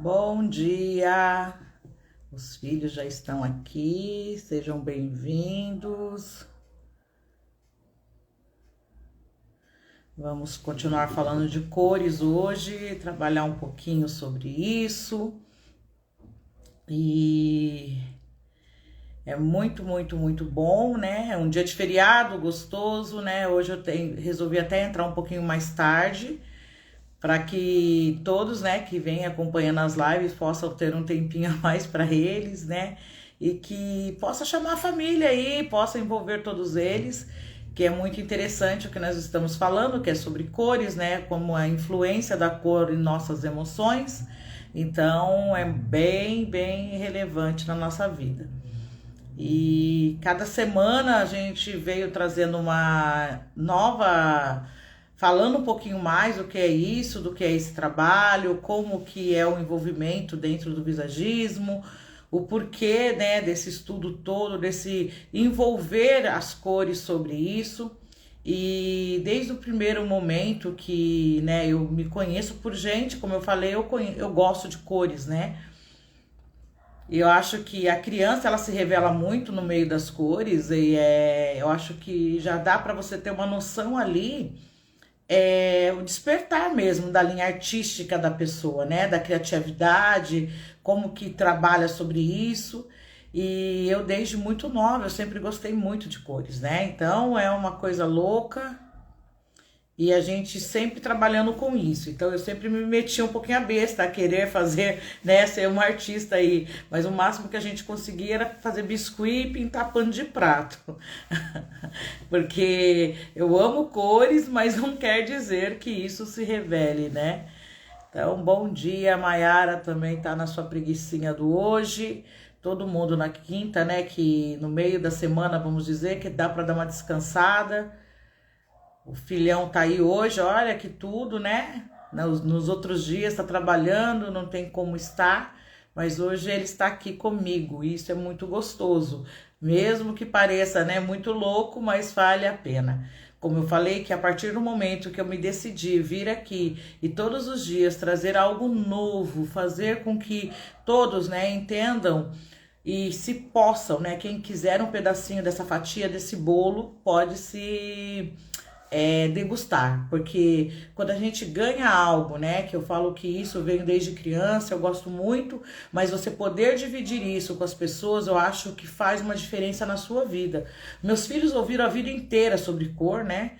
Bom dia! Os filhos já estão aqui, sejam bem-vindos. Vamos continuar falando de cores hoje, trabalhar um pouquinho sobre isso. E é muito bom, né? É um dia de feriado, gostoso, né? Hoje resolvi até entrar um pouquinho mais tarde, para que todos, né, que vêm acompanhando as lives possam ter um tempinho a mais para eles, né, e que possa chamar a família aí, possa envolver todos eles, que é muito interessante o que nós estamos falando, que é sobre cores, né, como a influência da cor em nossas emoções. Então é bem relevante na nossa vida. E cada semana a gente veio trazendo uma nova, falando um pouquinho mais do que é isso, do que é esse trabalho, como que é o envolvimento dentro do visagismo, o porquê, né, desse estudo todo, desse envolver as cores sobre isso. E desde o primeiro momento que, né, eu me conheço por gente, como eu falei, eu gosto de cores, né? Eu acho que a criança ela se revela muito no meio das cores e eu acho que já dá para você ter uma noção ali, o despertar mesmo da linha artística da pessoa, né? Da criatividade, como que trabalha sobre isso. E eu desde muito nova, eu sempre gostei muito de cores, né? Então é uma coisa louca. E a gente sempre trabalhando com isso. Então eu sempre me metia um pouquinho a besta a querer fazer, né, ser uma artista aí. Mas o máximo que a gente conseguia era fazer biscuit e pintar pano de prato. Porque eu amo cores, mas não quer dizer que isso se revele, né? Então, bom dia, a Mayara também tá na sua preguicinha do hoje. Todo mundo na quinta, né, que no meio da semana, vamos dizer, que dá para dar uma descansada. O filhão tá aí hoje, olha que tudo, né? Nos outros dias tá trabalhando, não tem como estar, mas hoje ele está aqui comigo. E isso é muito gostoso, mesmo que pareça, né, muito louco, mas vale a pena. Como eu falei, que a partir do momento que eu me decidi vir aqui e todos os dias trazer algo novo, fazer com que todos, né, entendam e se possam, né, quem quiser um pedacinho dessa fatia desse bolo, pode se degustar, porque quando a gente ganha algo, né, que eu falo que isso veio desde criança, eu gosto muito, mas você poder dividir isso com as pessoas, eu acho que faz uma diferença na sua vida. Meus filhos ouviram a vida inteira sobre cor, né,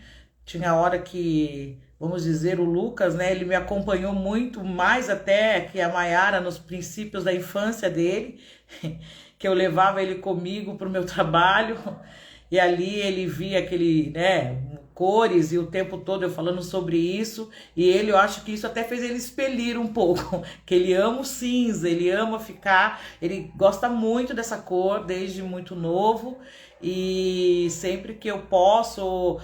tinha hora que, vamos dizer, o Lucas, né, ele me acompanhou muito mais até que a Mayara nos princípios da infância dele, que eu levava ele comigo para o meu trabalho, e ali ele via aquele, né, cores e o tempo todo eu falando sobre isso, e eu acho que isso até fez ele expelir um pouco, que ele ama o cinza, ele ama ficar, ele gosta muito dessa cor desde muito novo, e sempre que eu posso,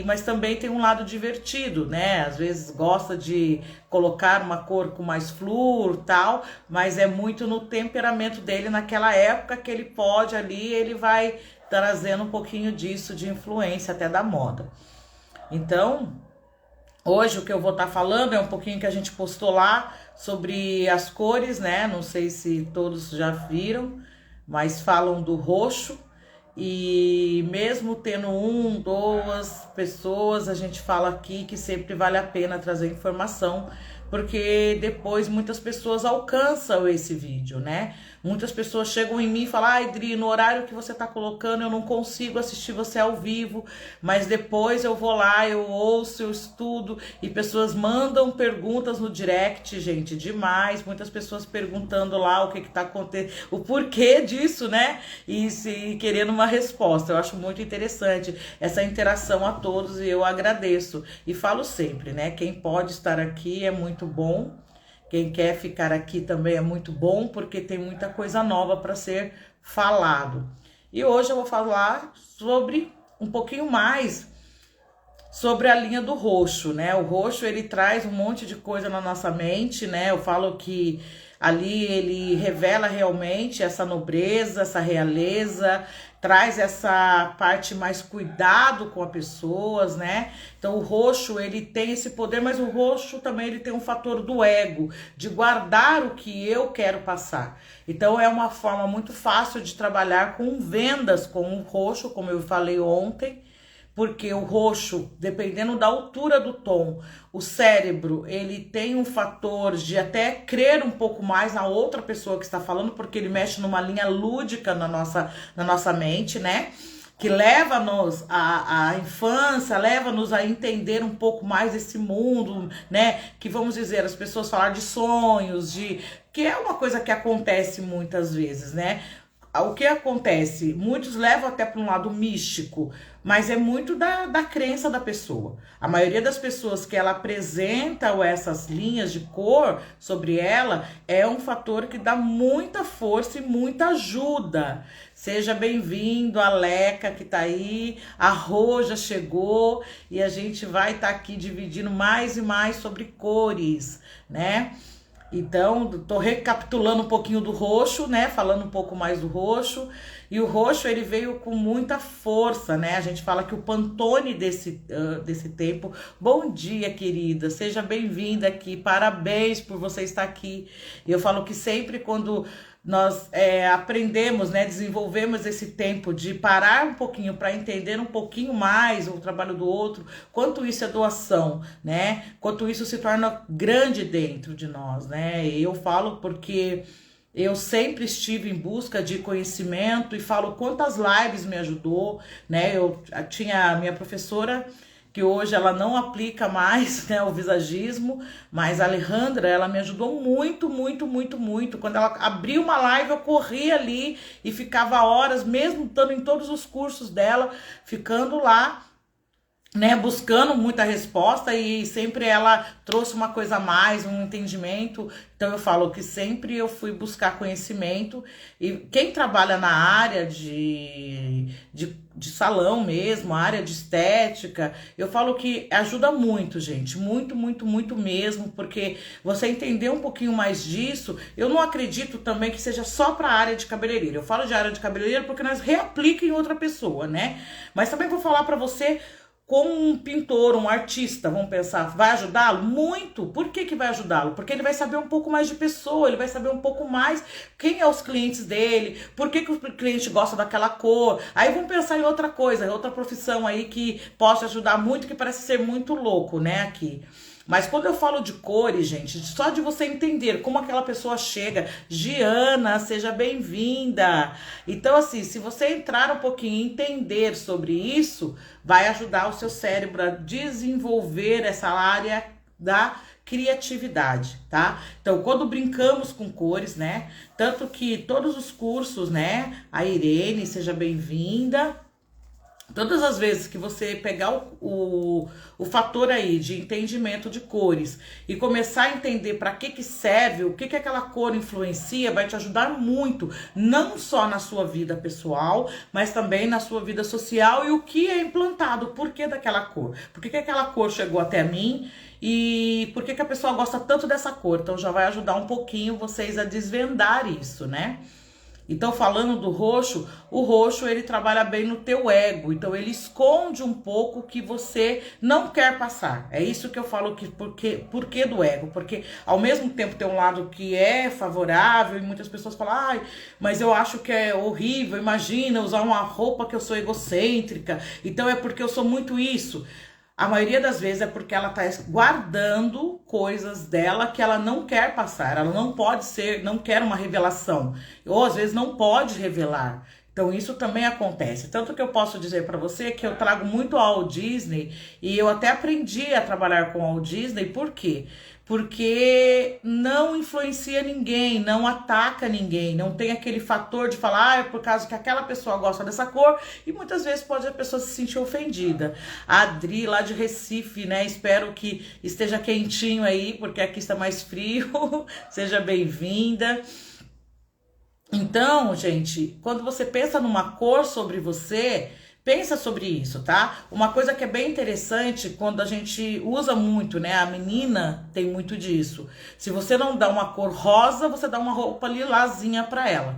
mas também tem um lado divertido, né? Às vezes gosta de colocar uma cor com mais flúor, tal, mas é muito no temperamento dele naquela época que ele pode ali, ele vai trazendo um pouquinho disso de influência até da moda. Então, hoje o que eu vou estar falando é um pouquinho que a gente postou lá sobre as cores, né? Não sei se todos já viram, mas falam do roxo. E mesmo tendo duas pessoas, a gente fala aqui que sempre vale a pena trazer informação, porque depois muitas pessoas alcançam esse vídeo, né? Muitas pessoas chegam em mim e falam: ai, Dri, no horário que você tá colocando eu não consigo assistir você ao vivo, mas depois eu vou lá, eu ouço, eu estudo, e pessoas mandam perguntas no direct, gente, demais, muitas pessoas perguntando lá o que tá acontecendo, o porquê disso, né? E se querendo uma resposta. Eu acho muito interessante essa interação a todos e eu agradeço. E falo sempre, né? Quem pode estar aqui é muito bom. Quem quer ficar aqui também é muito bom, porque tem muita coisa nova para ser falado. E hoje eu vou falar sobre um pouquinho mais sobre a linha do roxo, né? O roxo, ele traz um monte de coisa na nossa mente, né? Eu falo que Ali ele revela realmente essa nobreza, essa realeza, traz essa parte mais cuidado com as pessoas, né? Então o roxo, ele tem esse poder, mas o roxo também ele tem um fator do ego, de guardar o que eu quero passar. Então é uma forma muito fácil de trabalhar com vendas com o roxo, como eu falei ontem, porque o roxo, dependendo da altura do tom, o cérebro, ele tem um fator de até crer um pouco mais na outra pessoa que está falando, porque ele mexe numa linha lúdica na nossa mente, né? Que leva-nos à infância, leva-nos a entender um pouco mais esse mundo, né? Que vamos dizer, as pessoas falar de sonhos, que é uma coisa que acontece muitas vezes, né? O que acontece? Muitos levam até para um lado místico, mas é muito da crença da pessoa. A maioria das pessoas que ela apresenta essas linhas de cor sobre ela é um fator que dá muita força e muita ajuda. Seja bem-vindo, a Leca que tá aí, a Rô já chegou e a gente vai estar aqui dividindo mais e mais sobre cores, né? Então, tô recapitulando um pouquinho do roxo, né? Falando um pouco mais do roxo. E o roxo, ele veio com muita força, né? A gente fala que o Pantone desse tempo... Bom dia, querida. Seja bem-vinda aqui. Parabéns por você estar aqui. E eu falo que sempre quando nós aprendemos, né, desenvolvemos esse tempo de parar um pouquinho para entender um pouquinho mais o trabalho do outro, quanto isso é doação, né? Quanto isso se torna grande dentro de nós, né? E eu falo porque eu sempre estive em busca de conhecimento e falo quantas lives me ajudou, né? Eu tinha a minha professora que hoje ela não aplica mais, né, o visagismo, mas a Alejandra, ela me ajudou muito, muito, muito, muito. Quando ela abriu uma live, eu corria ali e ficava horas, mesmo estando em todos os cursos dela, ficando lá, né, buscando muita resposta, e sempre ela trouxe uma coisa a mais, um entendimento. Então eu falo que sempre eu fui buscar conhecimento, e quem trabalha na área de salão mesmo, área de estética, eu falo que ajuda muito, gente, muito, muito, muito mesmo, porque você entender um pouquinho mais disso, eu não acredito também que seja só para a área de cabeleireiro. Eu falo de área de cabeleireiro porque nós reaplica em outra pessoa, né? Mas também vou falar para você como um pintor, um artista, vamos pensar, vai ajudá-lo? Muito! Por que vai ajudá-lo? Porque ele vai saber um pouco mais de pessoa, ele vai saber um pouco mais quem é os clientes dele, por que o cliente gosta daquela cor. Aí vamos pensar em outra coisa, outra profissão aí que possa ajudar muito, que parece ser muito louco, né, aqui. Mas quando eu falo de cores, gente, só de você entender como aquela pessoa chega, Giana, seja bem-vinda. Então, assim, se você entrar um pouquinho e entender sobre isso, vai ajudar o seu cérebro a desenvolver essa área da criatividade, tá? Então, quando brincamos com cores, né? Tanto que todos os cursos, né? A Irene, seja bem-vinda. Todas as vezes que você pegar o fator aí de entendimento de cores e começar a entender para que serve, o que aquela cor influencia, vai te ajudar muito, não só na sua vida pessoal, mas também na sua vida social, e o que é implantado, o porquê daquela cor, por que aquela cor chegou até mim e por que a pessoa gosta tanto dessa cor. Então já vai ajudar um pouquinho vocês a desvendar isso, né? Então, falando do roxo, o roxo ele trabalha bem no teu ego, então ele esconde um pouco o que você não quer passar. É isso que eu falo, que por que do ego? Porque ao mesmo tempo tem um lado que é favorável e muitas pessoas falam, ai, mas eu acho que é horrível, imagina usar uma roupa que eu sou egocêntrica, então é porque eu sou muito isso. A maioria das vezes é porque ela tá guardando coisas dela que ela não quer passar, ela não pode ser, não quer uma revelação, ou às vezes não pode revelar. Então isso também acontece. Tanto que eu posso dizer para você que eu trago muito a Walt Disney, e eu até aprendi a trabalhar com a Walt Disney. Por quê? Porque não influencia ninguém, não ataca ninguém, não tem aquele fator de falar, ah, é por causa que aquela pessoa gosta dessa cor, e muitas vezes pode a pessoa se sentir ofendida. A Adri, lá de Recife, né, espero que esteja quentinho aí, porque aqui está mais frio, seja bem-vinda. Então, gente, quando você pensa numa cor sobre você, Pensa sobre isso, tá? Uma coisa que é bem interessante quando a gente usa muito, né? A menina tem muito disso. Se você não dá uma cor rosa, você dá uma roupa lilazinha para ela,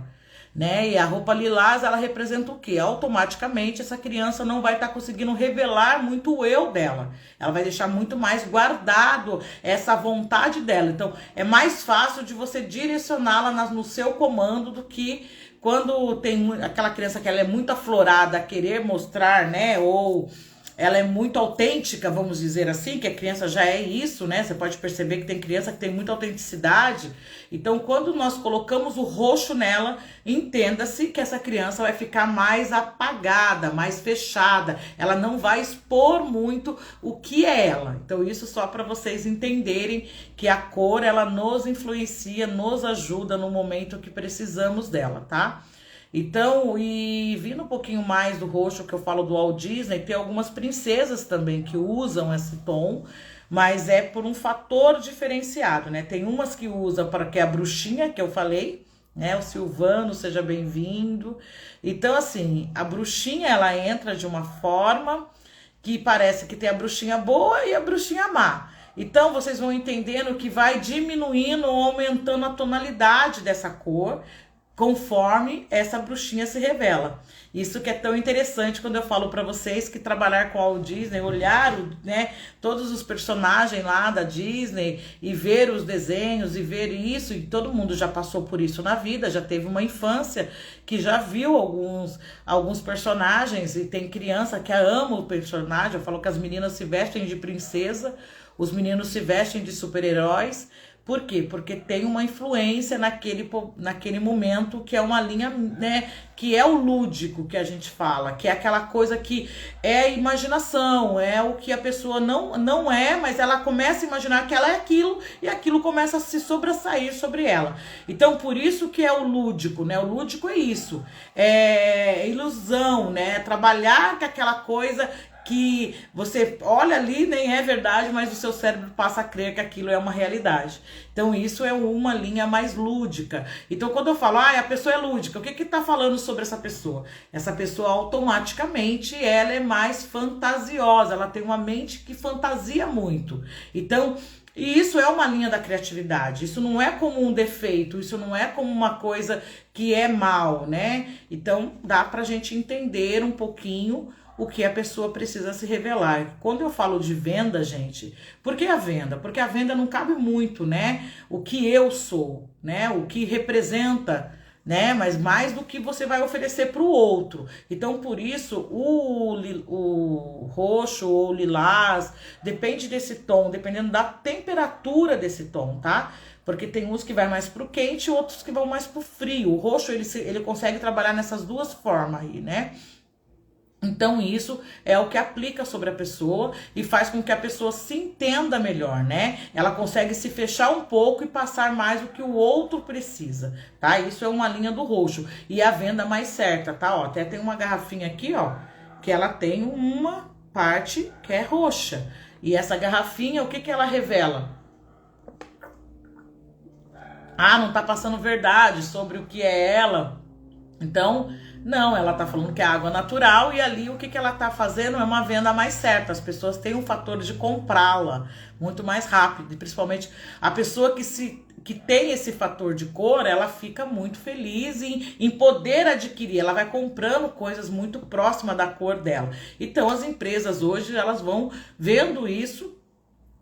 né? E a roupa lilás, ela representa o quê? Automaticamente essa criança não vai estar conseguindo revelar muito o eu dela. Ela vai deixar muito mais guardado essa vontade dela. Então, é mais fácil de você direcioná-la no seu comando do que quando tem aquela criança que ela é muito aflorada a querer mostrar, né? Ou ela é muito autêntica, vamos dizer assim, que a criança já é isso, né? Você pode perceber que tem criança que tem muita autenticidade. Então, quando nós colocamos o roxo nela, entenda-se que essa criança vai ficar mais apagada, mais fechada. Ela não vai expor muito o que é ela. Então, isso só para vocês entenderem que a cor, ela nos influencia, nos ajuda no momento que precisamos dela, tá? Então, e vindo um pouquinho mais do roxo que eu falo do Walt Disney, tem algumas princesas também que usam esse tom, mas é por um fator diferenciado, né? Tem umas que usam para que é a bruxinha que eu falei, né? O Silvano, seja bem-vindo. Então, assim, a bruxinha ela entra de uma forma que parece que tem a bruxinha boa e a bruxinha má. Então, vocês vão entendendo que vai diminuindo ou aumentando a tonalidade dessa cor, conforme essa bruxinha se revela. Isso que é tão interessante quando eu falo para vocês que trabalhar com a Walt Disney, olhar, né, todos os personagens lá da Disney e ver os desenhos e ver isso, e todo mundo já passou por isso na vida, já teve uma infância que já viu alguns personagens, e tem criança que ama o personagem. Eu falo que as meninas se vestem de princesa, os meninos se vestem de super-heróis. Por quê? Porque tem uma influência naquele momento que é uma linha, né, que é o lúdico que a gente fala, que é aquela coisa que é imaginação, é o que a pessoa não é, mas ela começa a imaginar que ela é aquilo e aquilo começa a se sobressair sobre ela. Então, por isso que é o lúdico, né? O lúdico é isso, é ilusão, né? Trabalhar com aquela coisa que você olha ali, nem é verdade, mas o seu cérebro passa a crer que aquilo é uma realidade. Então isso é uma linha mais lúdica. Então quando eu falo, a pessoa é lúdica, o que tá falando sobre essa pessoa? Essa pessoa automaticamente, ela é mais fantasiosa, ela tem uma mente que fantasia muito. Então, e isso é uma linha da criatividade, isso não é como um defeito, isso não é como uma coisa que é mal, né? Então dá pra gente entender um pouquinho o que a pessoa precisa se revelar. Quando eu falo de venda, gente, por que a venda? Porque a venda não cabe muito, né? O que eu sou, né? O que representa, né? Mas mais do que você vai oferecer para o outro. Então, por isso, o roxo ou lilás, depende desse tom, dependendo da temperatura desse tom, tá? Porque tem uns que vai mais pro quente e outros que vão mais pro frio. O roxo, ele consegue trabalhar nessas duas formas aí, né? Então isso é o que aplica sobre a pessoa e faz com que a pessoa se entenda melhor, né? Ela consegue se fechar um pouco e passar mais o que o outro precisa, tá? Isso é uma linha do roxo e a venda mais certa, tá? Ó, até tem uma garrafinha aqui, ó, que ela tem uma parte que é roxa. E essa garrafinha, o que que ela revela? Não tá passando verdade sobre o que é ela. Então, não, ela tá falando que é água natural e ali o que ela tá fazendo é uma venda mais certa. As pessoas têm um fator de comprá-la muito mais rápido. E principalmente a pessoa que tem esse fator de cor, ela fica muito feliz em poder adquirir. Ela vai comprando coisas muito próximas da cor dela. Então as empresas hoje, elas vão vendo isso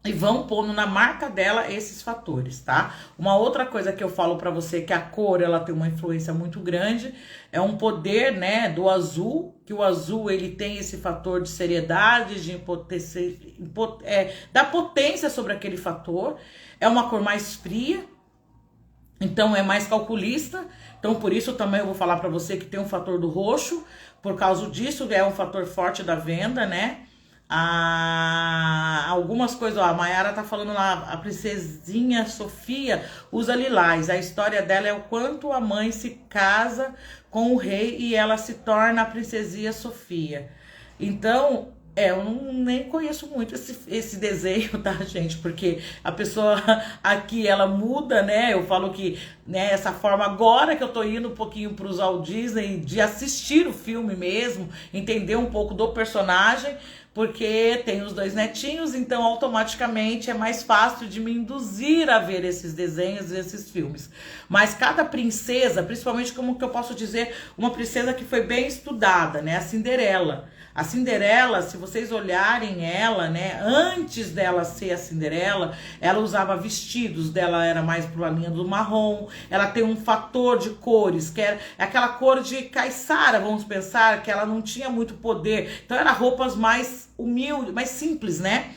e vão pondo na marca dela esses fatores, tá? Uma outra coisa que eu falo pra você, que a cor, ela tem uma influência muito grande, é um poder, né, do azul, que o azul, ele tem esse fator de seriedade, de da potência sobre aquele fator, é uma cor mais fria, então é mais calculista, então por isso também eu vou falar pra você que tem um fator do roxo, por causa disso é um fator forte da venda, né? Algumas coisas, ó, a Mayara tá falando lá, a princesinha Sofia usa lilás, a história dela é o quanto a mãe se casa com o rei e ela se torna a princesinha Sofia. Então, Eu nem conheço muito esse desenho, tá, gente? Porque a pessoa aqui, ela muda, né? Eu falo que, né, essa forma agora que eu tô indo um pouquinho para usar o Disney, de assistir o filme mesmo, entender um pouco do personagem, porque tem os dois netinhos, então automaticamente é mais fácil de me induzir a ver esses desenhos, esses filmes. Mas cada princesa, principalmente como que eu posso dizer, uma princesa que foi bem estudada, né? A Cinderela. A Cinderela, se vocês olharem ela, né, antes dela ser a Cinderela, ela usava vestidos, dela era mais pra linha do marrom, ela tem um fator de cores, que é aquela cor de caiçara, vamos pensar, que ela não tinha muito poder, então eram roupas mais humildes, mais simples, né?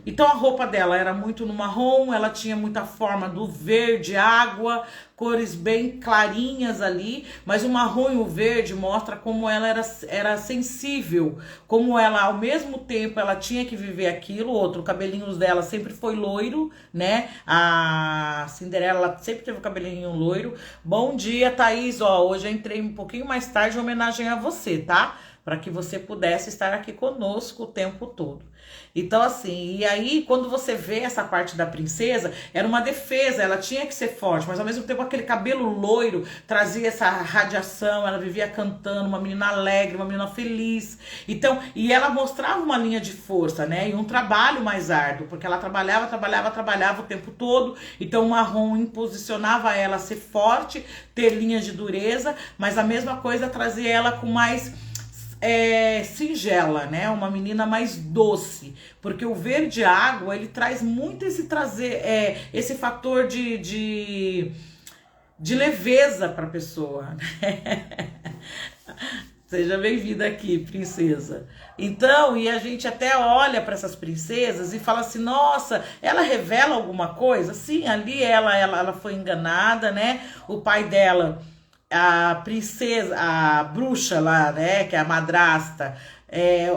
Então a roupa dela era muito no marrom, ela tinha muita forma do verde, água, cores bem clarinhas ali, mas o marrom e o verde mostra como ela era sensível, como ela ao mesmo tempo ela tinha que viver aquilo, outro, o cabelinho dela sempre foi loiro, né? A Cinderela sempre teve o cabelinho loiro. Bom dia, Thaís, ó, hoje eu entrei um pouquinho mais tarde em homenagem a você, tá? Para que você pudesse estar aqui conosco o tempo todo. Então, assim, e aí, quando você vê essa parte da princesa, era uma defesa, ela tinha que ser forte, mas ao mesmo tempo aquele cabelo loiro trazia essa radiação, ela vivia cantando, uma menina alegre, uma menina feliz. Então, e ela mostrava uma linha de força, né? E um trabalho mais árduo, porque ela trabalhava o tempo todo. Então, o marrom imposicionava ela a ser forte, ter linhas de dureza, mas a mesma coisa trazia ela com mais singela, né? Uma menina mais doce, porque o verde água ele traz muito esse fator de leveza para a pessoa. Né? Seja bem-vinda aqui, princesa. Então, e a gente até olha para essas princesas e fala assim, nossa, ela revela alguma coisa? Sim, ali ela foi enganada, né? O pai dela, a princesa, a bruxa lá, né, que é a madrasta,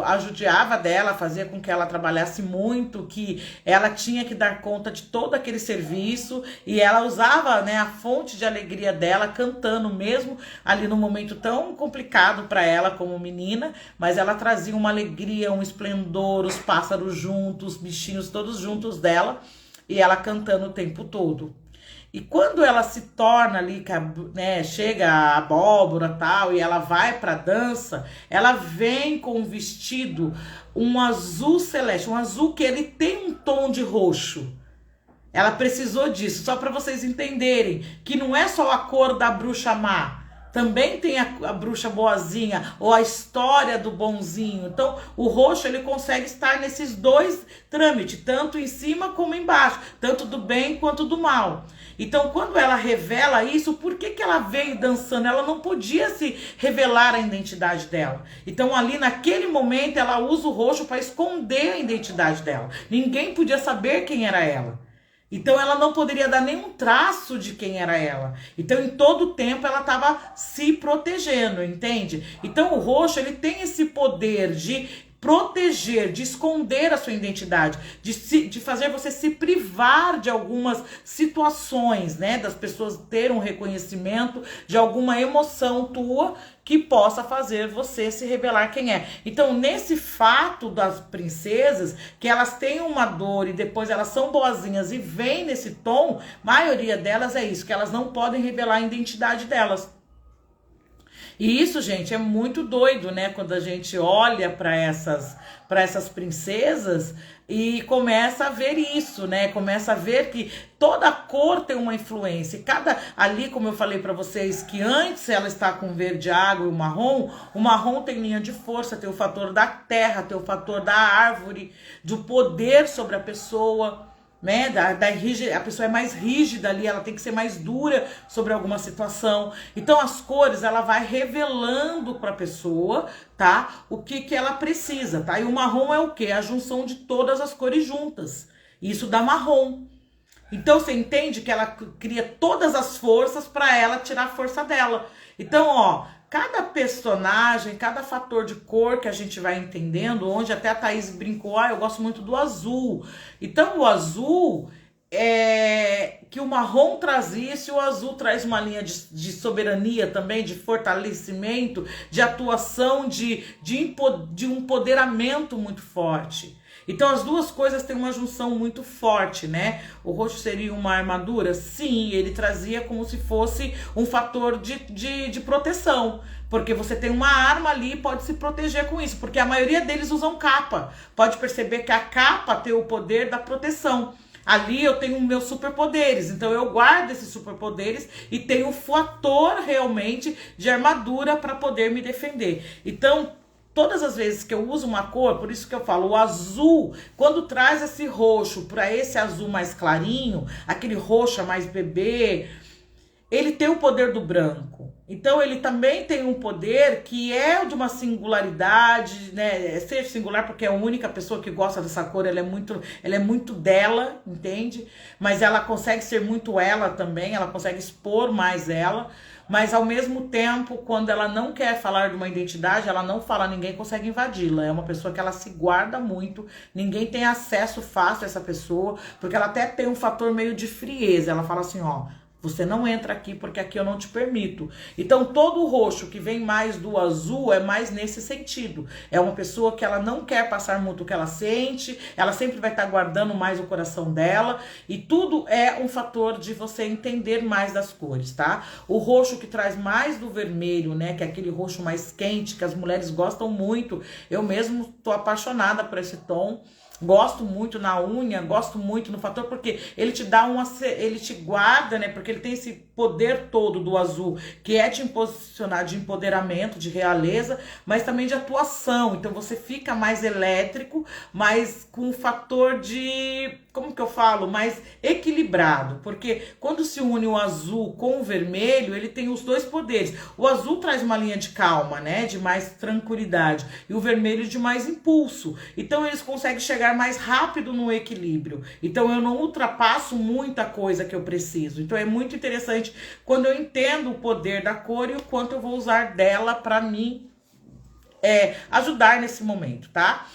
a judiava dela, fazia com que ela trabalhasse muito, que ela tinha que dar conta de todo aquele serviço, e ela usava, né, a fonte de alegria dela cantando mesmo ali no momento tão complicado para ela como menina, mas ela trazia uma alegria, um esplendor, os pássaros juntos, os bichinhos todos juntos dela, e ela cantando o tempo todo. E quando ela se torna ali, né, chega a abóbora tal, e ela vai pra dança, ela vem com um vestido, um azul celeste, um azul que ele tem um tom de roxo. Ela precisou disso, só para vocês entenderem que não é só a cor da bruxa má, também tem a bruxa boazinha, ou a história do bonzinho. Então, o roxo ele consegue estar nesses dois trâmites, tanto em cima como embaixo, tanto do bem quanto do mal. Então, quando ela revela isso, por que ela veio dançando? Ela não podia se revelar a identidade dela. Então, ali naquele momento, ela usa o roxo para esconder a identidade dela. Ninguém podia saber quem era ela. Então, ela não poderia dar nenhum traço de quem era ela. Então, em todo o tempo, ela estava se protegendo, entende? Então, o roxo, ele tem esse poder de proteger, de esconder a sua identidade, de fazer você se privar de algumas situações, né? Das pessoas terem um reconhecimento de alguma emoção tua que possa fazer você se revelar quem é. Então, nesse fato das princesas, que elas têm uma dor e depois elas são boazinhas e vêm nesse tom, a maioria delas é isso, que elas não podem revelar a identidade delas. E isso, gente, é muito doido, né? Quando a gente olha para essas princesas e começa a ver isso, né? Começa a ver que toda cor tem uma influência. E ali, como eu falei para vocês, que antes ela está com verde água e o marrom tem linha de força, tem o fator da terra, tem o fator da árvore, do poder sobre a pessoa. Né, a pessoa é mais rígida ali, ela tem que ser mais dura sobre alguma situação. Então as cores ela vai revelando para a pessoa, tá? O que ela precisa, tá? E o marrom é o quê? A junção de todas as cores juntas. Isso dá marrom. Então você entende que ela cria todas as forças para ela tirar a força dela. Então, ó, cada personagem, cada fator de cor que a gente vai entendendo, onde até a Thaís brincou, eu gosto muito do azul. Então, o azul, que o marrom traz isso e o azul traz uma linha de soberania também, de fortalecimento, de atuação, de um empoderamento muito forte. Então as duas coisas têm uma junção muito forte, né? O roxo seria uma armadura? Sim, ele trazia como se fosse um fator de proteção. Porque você tem uma arma ali e pode se proteger com isso. Porque a maioria deles usam capa. Pode perceber que a capa tem o poder da proteção. Ali eu tenho meus superpoderes, então eu guardo esses superpoderes e tenho um fator realmente de armadura para poder me defender. Então, todas as vezes que eu uso uma cor, por isso que eu falo, o azul, quando traz esse roxo para esse azul mais clarinho, aquele roxo mais bebê, ele tem o poder do branco. Então ele também tem um poder que é de uma singularidade, né? Ser singular porque é a única pessoa que gosta dessa cor, ela é muito dela, entende? Mas ela consegue ser muito ela também, ela consegue expor mais ela, mas ao mesmo tempo, quando ela não quer falar de uma identidade, ela não fala, ninguém consegue invadi-la. É uma pessoa que ela se guarda muito, ninguém tem acesso fácil a essa pessoa, porque ela até tem um fator meio de frieza. Ela fala assim, ó, você não entra aqui porque aqui eu não te permito. Então todo o roxo que vem mais do azul é mais nesse sentido. É uma pessoa que ela não quer passar muito o que ela sente, ela sempre vai estar guardando mais o coração dela, e tudo é um fator de você entender mais das cores, tá? O roxo que traz mais do vermelho, né, que é aquele roxo mais quente, que as mulheres gostam muito. Eu mesmo tô apaixonada por esse tom. Gosto muito na unha, gosto muito no fator, porque ele te dá ele te guarda, né? Porque ele tem esse poder todo do azul, que é te posicionar de empoderamento, de realeza, mas também de atuação. Então você fica mais elétrico, mais com um fator de, como que eu falo? Mais equilibrado, porque quando se une o azul com o vermelho, ele tem os dois poderes. O azul traz uma linha de calma, né? De mais tranquilidade, e o vermelho de mais impulso. Então eles conseguem chegar mais rápido no equilíbrio. Então eu não ultrapasso muita coisa que eu preciso. Então é muito interessante quando eu entendo o poder da cor e o quanto eu vou usar dela para me ajudar nesse momento, tá?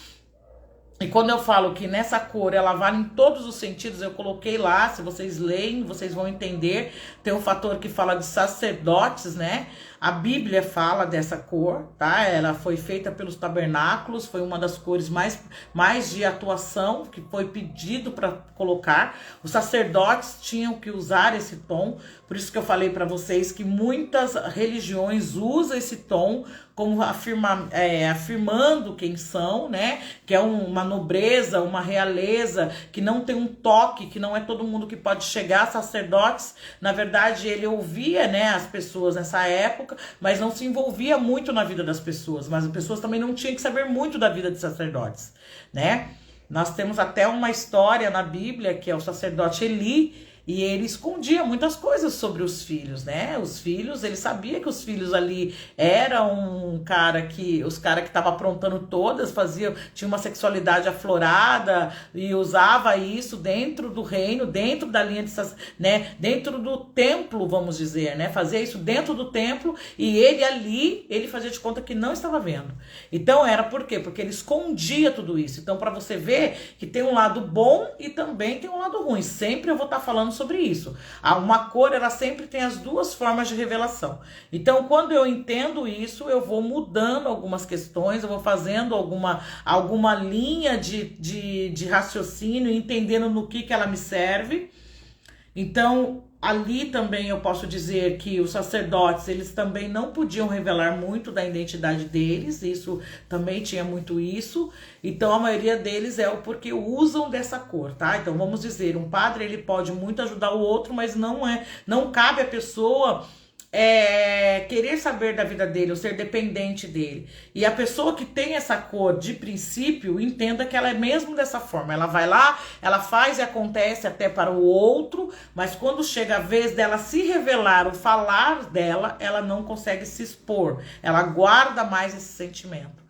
E quando eu falo que nessa cor ela vale em todos os sentidos, eu coloquei lá, se vocês leem, vocês vão entender. Tem um fator que fala de sacerdotes, né? A Bíblia fala dessa cor, tá? Ela foi feita pelos tabernáculos, foi uma das cores mais de atuação que foi pedido para colocar. Os sacerdotes tinham que usar esse tom, por isso que eu falei para vocês que muitas religiões usam esse tom como afirmando quem são, né? Que é uma nobreza, uma realeza, que não tem um toque, que não é todo mundo que pode chegar. Sacerdotes, na verdade, ele ouvia, né, as pessoas nessa época, mas não se envolvia muito na vida das pessoas. Mas as pessoas também não tinham que saber muito da vida de sacerdotes, né? Nós temos até uma história na Bíblia, que é o sacerdote Eli, e ele escondia muitas coisas sobre os filhos, né? Os filhos, ele sabia que os filhos ali eram os caras que estavam aprontando todas, tinha uma sexualidade aflorada e usava isso dentro do reino, dentro da linha de, né? Dentro do templo, vamos dizer, né? Fazia isso dentro do templo e ele ali, ele fazia de conta que não estava vendo. Então era por quê? Porque ele escondia tudo isso. Então para você ver que tem um lado bom e também tem um lado ruim. Sempre eu vou estar falando sobre isso. Uma cor, ela sempre tem as duas formas de revelação. Então, quando eu entendo isso, eu vou mudando algumas questões, eu vou fazendo alguma linha de raciocínio, entendendo no que ela me serve. Então, ali também eu posso dizer que os sacerdotes, eles também não podiam revelar muito da identidade deles, isso também tinha muito isso. Então, a maioria deles é o porque usam dessa cor, tá? Então, vamos dizer, um padre, ele pode muito ajudar o outro, mas não cabe a pessoa querer saber da vida dele, ou ser dependente dele. E a pessoa que tem essa cor de princípio, entenda que ela é mesmo dessa forma. Ela vai lá, ela faz e acontece até para o outro, mas quando chega a vez dela se revelar ou falar dela, ela não consegue se expor. Ela guarda mais esse sentimento.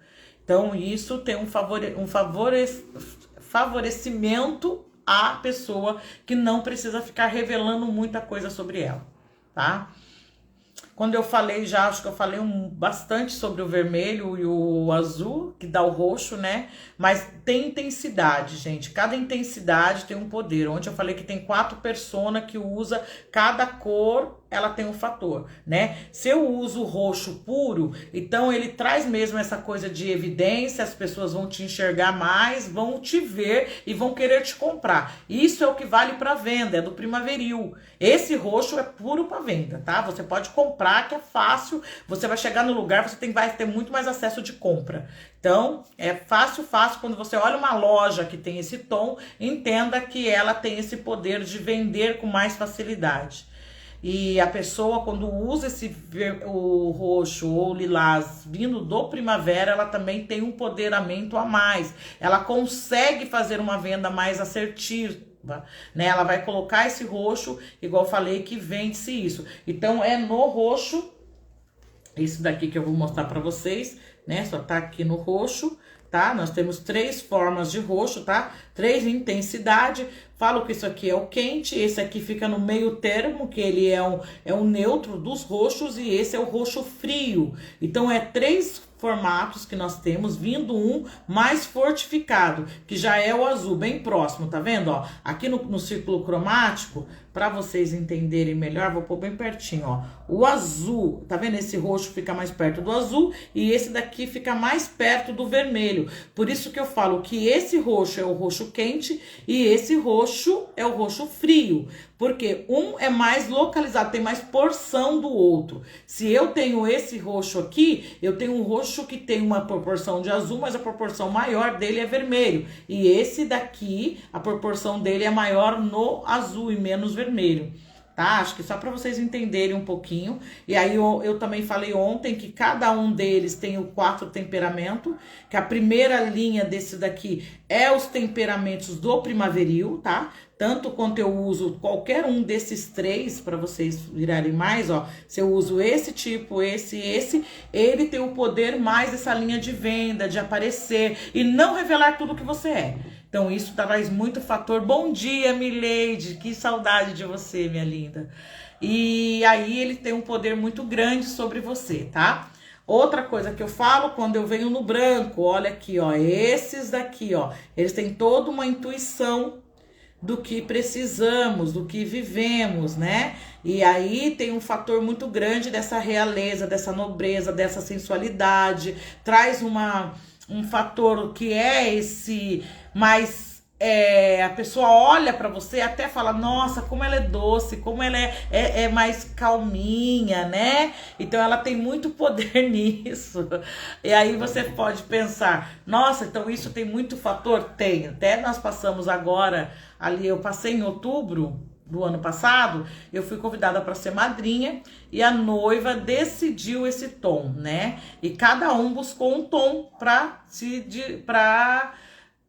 Então isso tem um favorecimento à pessoa que não precisa ficar revelando muita coisa sobre ela, tá? Quando eu falei já, acho que eu falei bastante sobre o vermelho e o azul, que dá o roxo, né? Mas tem intensidade, gente. Cada intensidade tem um poder. Ontem eu falei que tem 4 personas que usa cada cor, ela tem um fator, né? Se eu uso o roxo puro, então ele traz mesmo essa coisa de evidência, as pessoas vão te enxergar mais, vão te ver e vão querer te comprar. Isso é o que vale para venda, é do primaveril. Esse roxo é puro para venda, tá? Você pode comprar, que é fácil, você vai chegar no lugar, vai ter muito mais acesso de compra. Então, é fácil, quando você olha uma loja que tem esse tom, entenda que ela tem esse poder de vender com mais facilidade. E a pessoa, quando usa o roxo ou o lilás vindo do primavera, ela também tem um empoderamento a mais. Ela consegue fazer uma venda mais assertiva, né? Ela vai colocar esse roxo, igual eu falei, que vende-se isso. Então, é no roxo, esse daqui que eu vou mostrar pra vocês, né? Só tá aqui no roxo, tá? Nós temos 3 formas de roxo, tá? 3 intensidade. Falo que isso aqui é o quente, esse aqui fica no meio termo, que ele é um neutro dos roxos, e esse é o roxo frio. Então, é 3 formatos que nós temos, vindo um mais fortificado, que já é o azul, bem próximo, tá vendo? Ó, aqui no círculo cromático, para vocês entenderem melhor, vou pôr bem pertinho, ó. O azul, tá vendo? Esse roxo fica mais perto do azul e esse daqui fica mais perto do vermelho. Por isso que eu falo que esse roxo é o roxo quente e esse roxo é o roxo frio. Porque um é mais localizado, tem mais porção do outro. Se eu tenho esse roxo aqui, eu tenho um roxo que tem uma proporção de azul, mas a proporção maior dele é vermelho. E esse daqui, a proporção dele é maior no azul e menos vermelho. Tá? Acho que só para vocês entenderem um pouquinho. E aí eu também falei ontem que cada um deles tem o 4 temperamento, que a primeira linha desse daqui é os temperamentos do primaveril, tá? Tanto quanto eu uso qualquer um desses 3, para vocês virarem mais, ó. Se eu uso esse tipo, esse, ele tem o poder mais dessa linha de venda, de aparecer e não revelar tudo que você é. Então, isso traz muito fator. Bom dia, Mileide, que saudade de você, minha linda. E aí, ele tem um poder muito grande sobre você, tá? Outra coisa que eu falo, quando eu venho no branco, olha aqui, ó, esses daqui, ó, eles têm toda uma intuição do que precisamos, do que vivemos, né? E aí tem um fator muito grande dessa realeza, dessa nobreza, dessa sensualidade, traz um fator que é esse mais... a pessoa olha pra você e até fala, nossa, como ela é doce, como ela é mais calminha, né? Então ela tem muito poder nisso. E aí você pode pensar, nossa, então isso tem muito fator? Tem. Até nós passamos agora, ali eu passei em outubro do ano passado, eu fui convidada para ser madrinha e a noiva decidiu esse tom, né? E cada um buscou um tom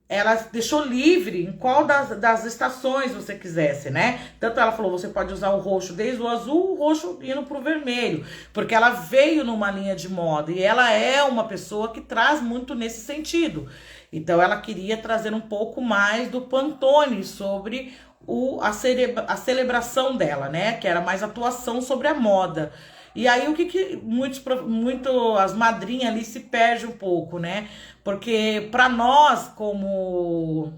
ela deixou livre em qual das estações você quisesse, né? Tanto ela falou, você pode usar o roxo desde o azul, o roxo indo pro vermelho. Porque ela veio numa linha de moda e ela é uma pessoa que traz muito nesse sentido. Então ela queria trazer um pouco mais do Pantone sobre a celebração dela, né? Que era mais atuação sobre a moda. E aí o que as madrinhas ali se perde um pouco, né? Porque para nós, como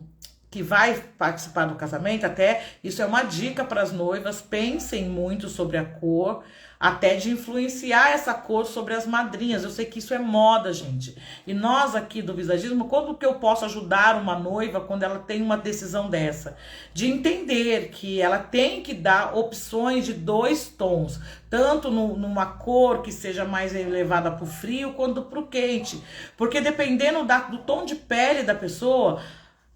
que vai participar do casamento, até isso é uma dica para as noivas, pensem muito sobre a cor, até de influenciar essa cor sobre as madrinhas. Eu sei que isso é moda, gente. E nós aqui do visagismo, como que eu posso ajudar uma noiva quando ela tem uma decisão dessa? De entender que ela tem que dar opções de 2 tons, tanto numa cor que seja mais elevada para o frio, quanto para o quente. Porque dependendo do tom de pele da pessoa...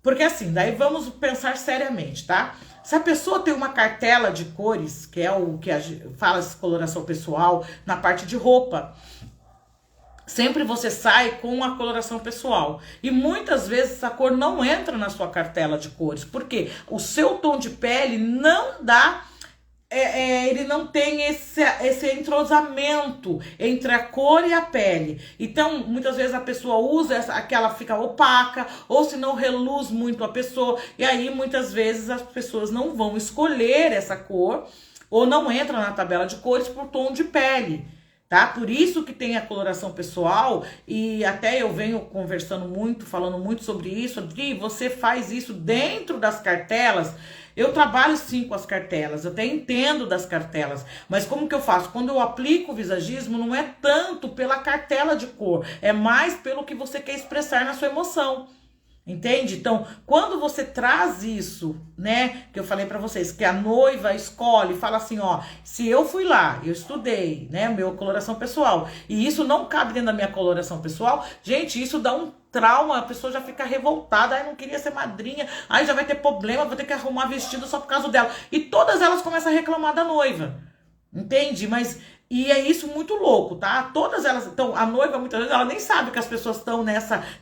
Porque assim, daí vamos pensar seriamente, tá? Se a pessoa tem uma cartela de cores, que é o que fala essa coloração pessoal, na parte de roupa, sempre você sai com a coloração pessoal. E muitas vezes essa cor não entra na sua cartela de cores, porque o seu tom de pele não dá... ele não tem esse entrosamento entre a cor e a pele. Então, muitas vezes a pessoa usa aquela fica opaca, ou se não reluz muito a pessoa. E aí, muitas vezes, as pessoas não vão escolher essa cor ou não entra na tabela de cores por tom de pele. Tá? Por isso que tem a coloração pessoal, e até eu venho conversando muito, falando muito sobre isso, Adri, você faz isso dentro das cartelas. Eu trabalho sim com as cartelas, eu até entendo das cartelas, mas como que eu faço? Quando eu aplico o visagismo, não é tanto pela cartela de cor, é mais pelo que você quer expressar na sua emoção. Entende? Então, quando você traz isso, né, que eu falei pra vocês, que a noiva escolhe, fala assim, ó, se eu fui lá, eu estudei, né, meu coloração pessoal, e isso não cabe dentro da minha coloração pessoal, gente, isso dá um trauma, a pessoa já fica revoltada, ai, não queria ser madrinha, ai, já vai ter problema, vou ter que arrumar vestido só por causa dela. E todas elas começam a reclamar da noiva. Entende? Mas, e é isso muito louco, tá? Todas elas, então, a noiva muitas vezes, ela nem sabe que as pessoas estão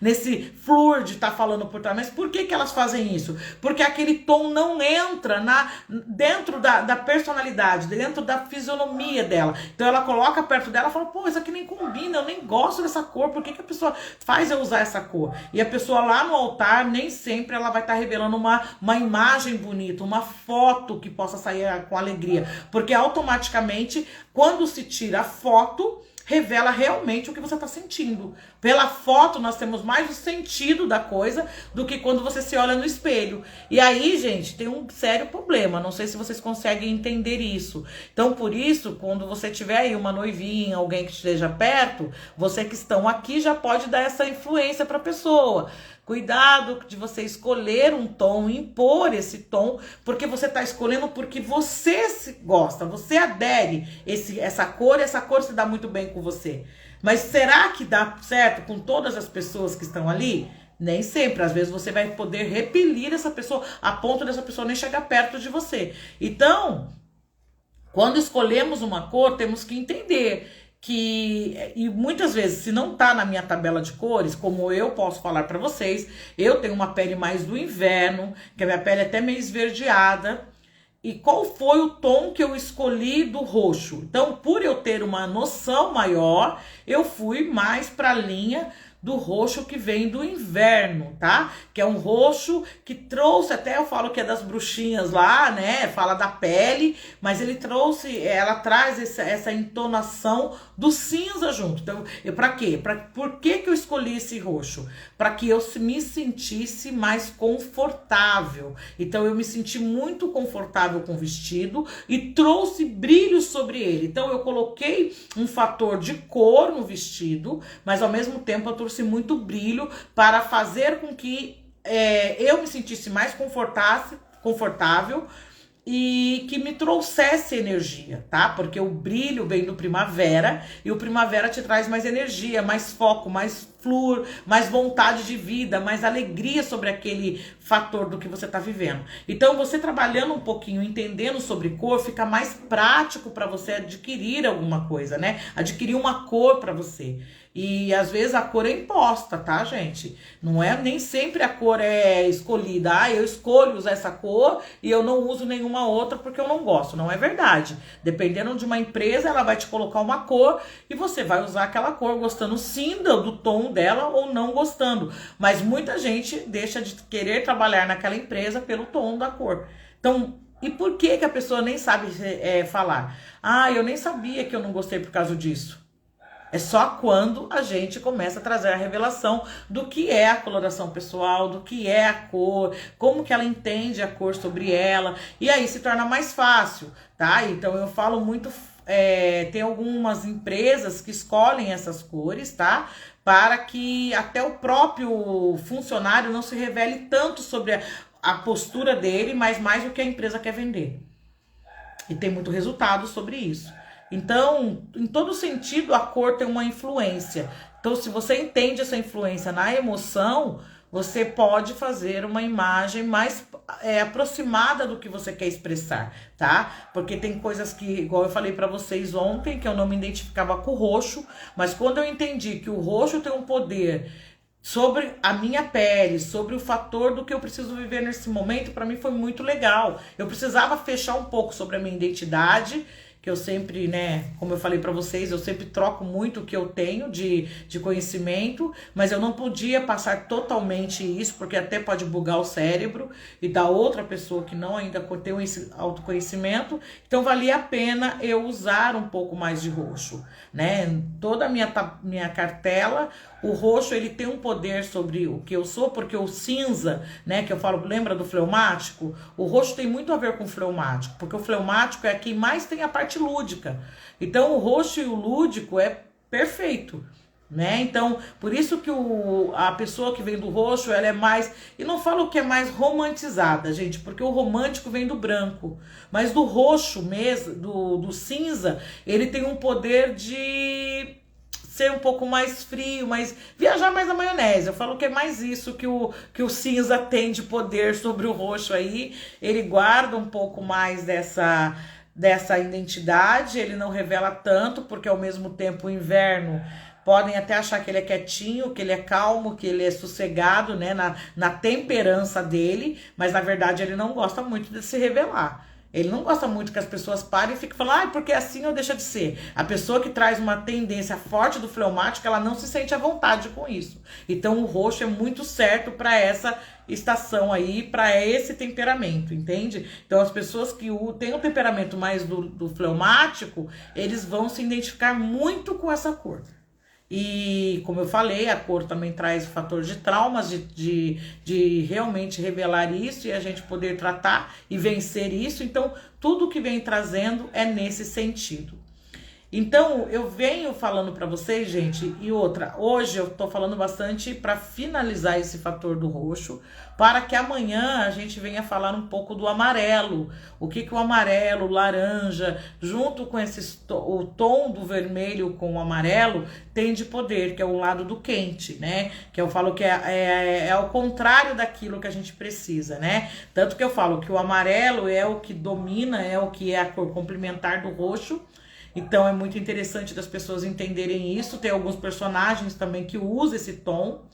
nesse flor de estar falando por trás, mas por que que elas fazem isso? Porque aquele tom não entra dentro da personalidade, dentro da fisionomia dela. Então ela coloca perto dela e fala, pô, isso aqui nem combina, eu nem gosto dessa cor, por que que a pessoa faz eu usar essa cor? E a pessoa lá no altar, nem sempre ela vai estar revelando uma imagem bonita, uma foto que possa sair com alegria, porque automaticamente quando se tira a foto, revela realmente o que você está sentindo. Pela foto, nós temos mais o sentido da coisa do que quando você se olha no espelho. E aí, gente, tem um sério problema. Não sei se vocês conseguem entender isso. Então, por isso, quando você tiver aí uma noivinha, alguém que esteja perto, você que estão aqui já pode dar essa influência para a pessoa. Cuidado de você escolher um tom, impor esse tom, porque você está escolhendo porque você se gosta, você adere essa cor se dá muito bem com você. Mas será que dá certo com todas as pessoas que estão ali? Nem sempre. Às vezes você vai poder repelir essa pessoa a ponto dessa pessoa nem chegar perto de você. Então, quando escolhemos uma cor, temos que entender e muitas vezes, se não tá na minha tabela de cores, como eu posso falar para vocês, eu tenho uma pele mais do inverno, que a minha pele é até meio esverdeada. E qual foi o tom que eu escolhi do roxo? Então, por eu ter uma noção maior, eu fui mais para a linha do roxo que vem do inverno, tá? Que é um roxo que trouxe, até eu falo que é das bruxinhas lá, né? Fala da pele, mas ela traz essa entonação do cinza junto. Então, para quê? Por que que eu escolhi esse roxo? Para que eu me sentisse mais confortável. Então, eu me senti muito confortável com o vestido e trouxe brilho sobre ele. Então, eu coloquei um fator de cor no vestido, mas ao mesmo tempo eu trouxe muito brilho para fazer com que eu me sentisse mais confortável e que me trouxesse energia, tá? Porque o brilho vem do primavera e o primavera te traz mais energia, mais foco, mais flor, mais vontade de vida, mais alegria sobre aquele fator do que você tá vivendo. Então, você trabalhando um pouquinho, entendendo sobre cor, fica mais prático para você adquirir alguma coisa, né? Adquirir uma cor para você. E às vezes a cor é imposta, tá, gente? Não é nem sempre a cor é escolhida. Ah, eu escolho usar essa cor e eu não uso nenhuma outra porque eu não gosto. Não é verdade. Dependendo de uma empresa, ela vai te colocar uma cor e você vai usar aquela cor gostando sim do tom dela ou não gostando. Mas muita gente deixa de querer trabalhar naquela empresa pelo tom da cor. Então, e por que que a pessoa nem sabe falar? Ah, eu nem sabia que eu não gostei por causa disso. É só quando a gente começa a trazer a revelação do que é a coloração pessoal, do que é a cor, como que ela entende a cor sobre ela, e aí se torna mais fácil, tá? Então eu falo muito, tem algumas empresas que escolhem essas cores, tá? Para que até o próprio funcionário não se revele tanto sobre a postura dele, mas mais o que a empresa quer vender. E tem muito resultado sobre isso. Então, em todo sentido, a cor tem uma influência. Então, se você entende essa influência na emoção, você pode fazer uma imagem mais aproximada do que você quer expressar, tá? Porque tem coisas que, igual eu falei pra vocês ontem, que eu não me identificava com o roxo, mas quando eu entendi que o roxo tem um poder sobre a minha pele, sobre o fator do que eu preciso viver nesse momento, pra mim foi muito legal. Eu precisava fechar um pouco sobre a minha identidade que eu sempre, né, como eu falei para vocês, eu sempre troco muito o que eu tenho de conhecimento, mas eu não podia passar totalmente isso, porque até pode bugar o cérebro e da outra pessoa que não ainda tem esse autoconhecimento, então valia a pena eu usar um pouco mais de roxo, né? Toda a minha cartela, o roxo ele tem um poder sobre o que eu sou, porque o cinza, né, que eu falo, lembra do fleumático? O roxo tem muito a ver com o fleumático, porque o fleumático é quem mais tem a parte lúdica. Então o roxo e o lúdico é perfeito, né? Então, por isso que a pessoa que vem do roxo, ela é mais, e não falo que é mais romantizada, gente, porque o romântico vem do branco, mas do roxo mesmo, do cinza, ele tem um poder de ser um pouco mais frio, mas viajar mais na maionese. Eu falo que é mais isso que o cinza tem de poder sobre o roxo aí. Ele guarda um pouco mais dessa identidade, ele não revela tanto, porque ao mesmo tempo o inverno podem até achar que ele é quietinho, que ele é calmo, que ele é sossegado, né, na temperança dele, mas na verdade ele não gosta muito de se revelar. Ele não gosta muito que as pessoas parem e fiquem falando, porque é assim ou deixa de ser. A pessoa que traz uma tendência forte do fleumático, ela não se sente à vontade com isso. Então o roxo é muito certo para essa estação aí, para esse temperamento, entende? Então as pessoas que têm o temperamento mais do fleumático, eles vão se identificar muito com essa cor. E, como eu falei, a cor também traz o fator de traumas, de realmente revelar isso e a gente poder tratar e vencer isso. Então, tudo que vem trazendo é nesse sentido. Então, eu venho falando para vocês, gente, e outra, hoje eu tô falando bastante para finalizar esse fator do roxo, para que amanhã a gente venha falar um pouco do amarelo. O que o amarelo, o laranja, junto com o tom do vermelho com o amarelo, tem de poder, que é o lado do quente, né? Que eu falo que é ao contrário daquilo que a gente precisa, né? Tanto que eu falo que o amarelo é o que domina, é o que é a cor complementar do roxo. Então é muito interessante das pessoas entenderem isso. Tem alguns personagens também que usam esse tom.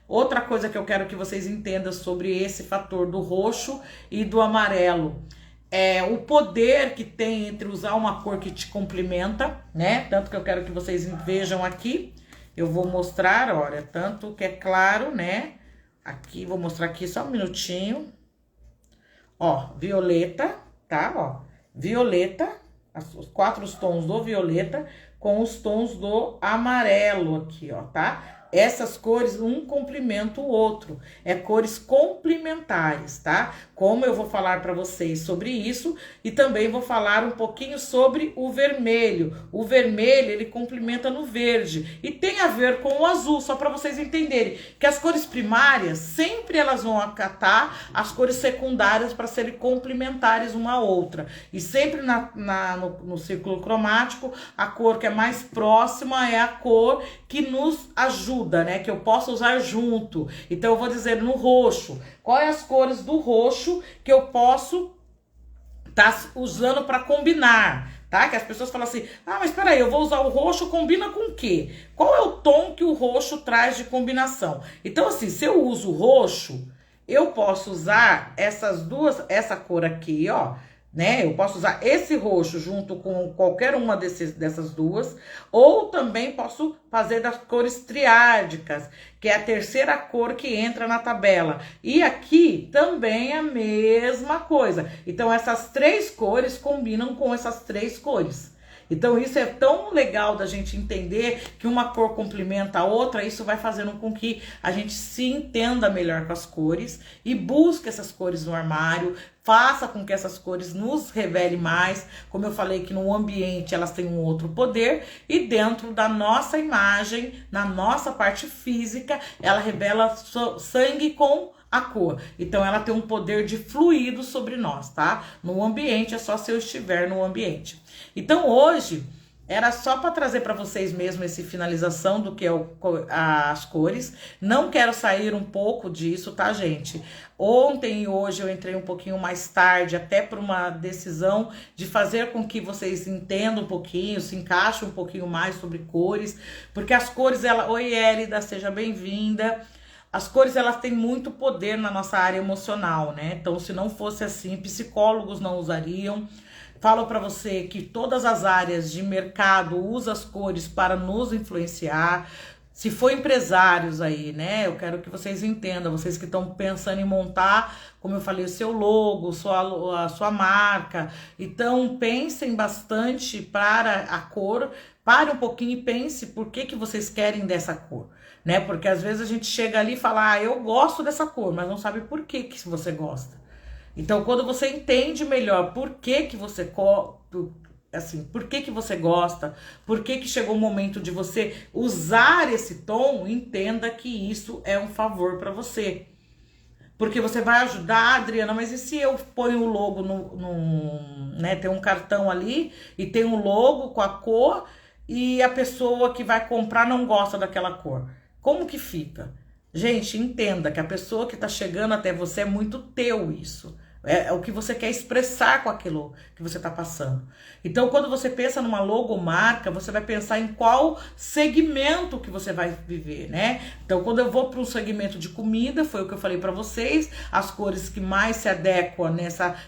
Outra coisa que eu quero que vocês entendam sobre esse fator do roxo e do amarelo é o poder que tem entre usar uma cor que te complementa, né? Tanto que eu quero que vocês vejam aqui. Eu vou mostrar, olha, tanto que é claro, né? Aqui, vou mostrar aqui só um minutinho. Ó, violeta, tá? Ó, violeta. Os 4 tons do violeta com os tons do amarelo aqui, ó, tá? Essas cores, um complementa o outro. É cores complementares, tá? Como eu vou falar para vocês sobre isso e também vou falar um pouquinho sobre o vermelho. O vermelho, ele complementa no verde e tem a ver com o azul, só para vocês entenderem que as cores primárias sempre elas vão acatar as cores secundárias para serem complementares uma à outra. E sempre no círculo cromático, a cor que é mais próxima é a cor que nos ajuda, né? Que eu posso usar junto. Então eu vou dizer no roxo, quais as cores do roxo que eu posso estar usando para combinar, tá? Que as pessoas falam assim, mas peraí, eu vou usar o roxo, combina com o quê? Qual é o tom que o roxo traz de combinação? Então assim, se eu uso o roxo, eu posso usar essa cor aqui, ó, né? Eu posso usar esse roxo junto com qualquer uma dessas duas, ou também posso fazer das cores triádicas, que é a terceira cor que entra na tabela. E aqui também é a mesma coisa. Então essas 3 cores combinam com essas 3 cores. Então isso é tão legal da gente entender que uma cor complementa a outra, isso vai fazendo com que a gente se entenda melhor com as cores e busque essas cores no armário, faça com que essas cores nos revelem mais. Como eu falei que no ambiente elas têm um outro poder e dentro da nossa imagem, na nossa parte física, ela revela sangue com a cor. Então ela tem um poder de fluido sobre nós, tá? No ambiente é só se eu estiver no ambiente. Então hoje era só para trazer para vocês mesmo essa finalização do que é as cores. Não quero sair um pouco disso, tá, gente? Ontem e hoje eu entrei um pouquinho mais tarde, até por uma decisão de fazer com que vocês entendam um pouquinho, se encaixem um pouquinho mais sobre cores, porque as cores, Oi, Élida, seja bem-vinda. As cores, elas têm muito poder na nossa área emocional, né? Então, se não fosse assim, psicólogos não usariam, Falo para você que todas as áreas de mercado usam as cores para nos influenciar. Se for empresários aí, né? Eu quero que vocês entendam, vocês que estão pensando em montar, como eu falei, o seu logo, a sua marca. Então, pensem bastante para a cor, pare um pouquinho e pense por que vocês querem dessa cor, né? Porque às vezes a gente chega ali e fala, eu gosto dessa cor, mas não sabe por que você gosta. Então, quando você entende melhor por que você assim, por que você gosta, por que chegou o momento de você usar esse tom, entenda que isso é um favor para você. Porque você vai ajudar, Adriana, mas e se eu ponho o logo né, tem um cartão ali e tem um logo com a cor e a pessoa que vai comprar não gosta daquela cor? Como que fica? Gente, entenda que a pessoa que tá chegando até você é muito teu isso. É o que você quer expressar com aquilo que você está passando. Então, quando você pensa numa logomarca, você vai pensar em qual segmento que você vai viver, né? Então, quando eu vou para um segmento de comida, foi o que eu falei para vocês, as cores que mais se adequam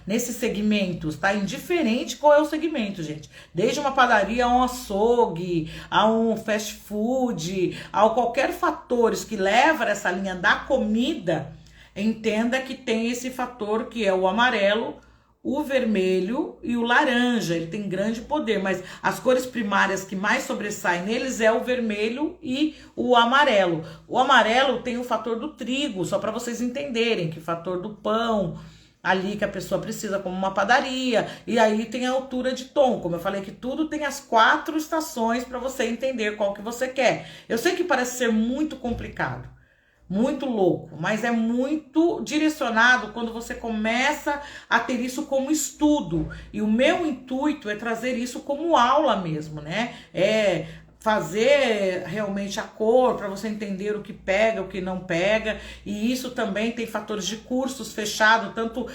nesses segmentos, tá? Indiferente qual é o segmento, gente. Desde uma padaria a um açougue, a um fast food, a qualquer fatores que leva essa linha da comida. Entenda que tem esse fator que é o amarelo, o vermelho e o laranja. Ele tem grande poder, mas as cores primárias que mais sobressaem neles é o vermelho e o amarelo. O amarelo tem o fator do trigo, só para vocês entenderem, que o fator do pão ali que a pessoa precisa, como uma padaria. E aí tem a altura de tom, como eu falei, que tudo tem as 4 estações para você entender qual que você quer. Eu sei que parece ser muito complicado, muito louco, mas é muito direcionado quando você começa a ter isso como estudo. E o meu intuito é trazer isso como aula mesmo, né? É fazer realmente a cor para você entender o que pega, o que não pega. E isso também tem fatores de cursos fechados, tanto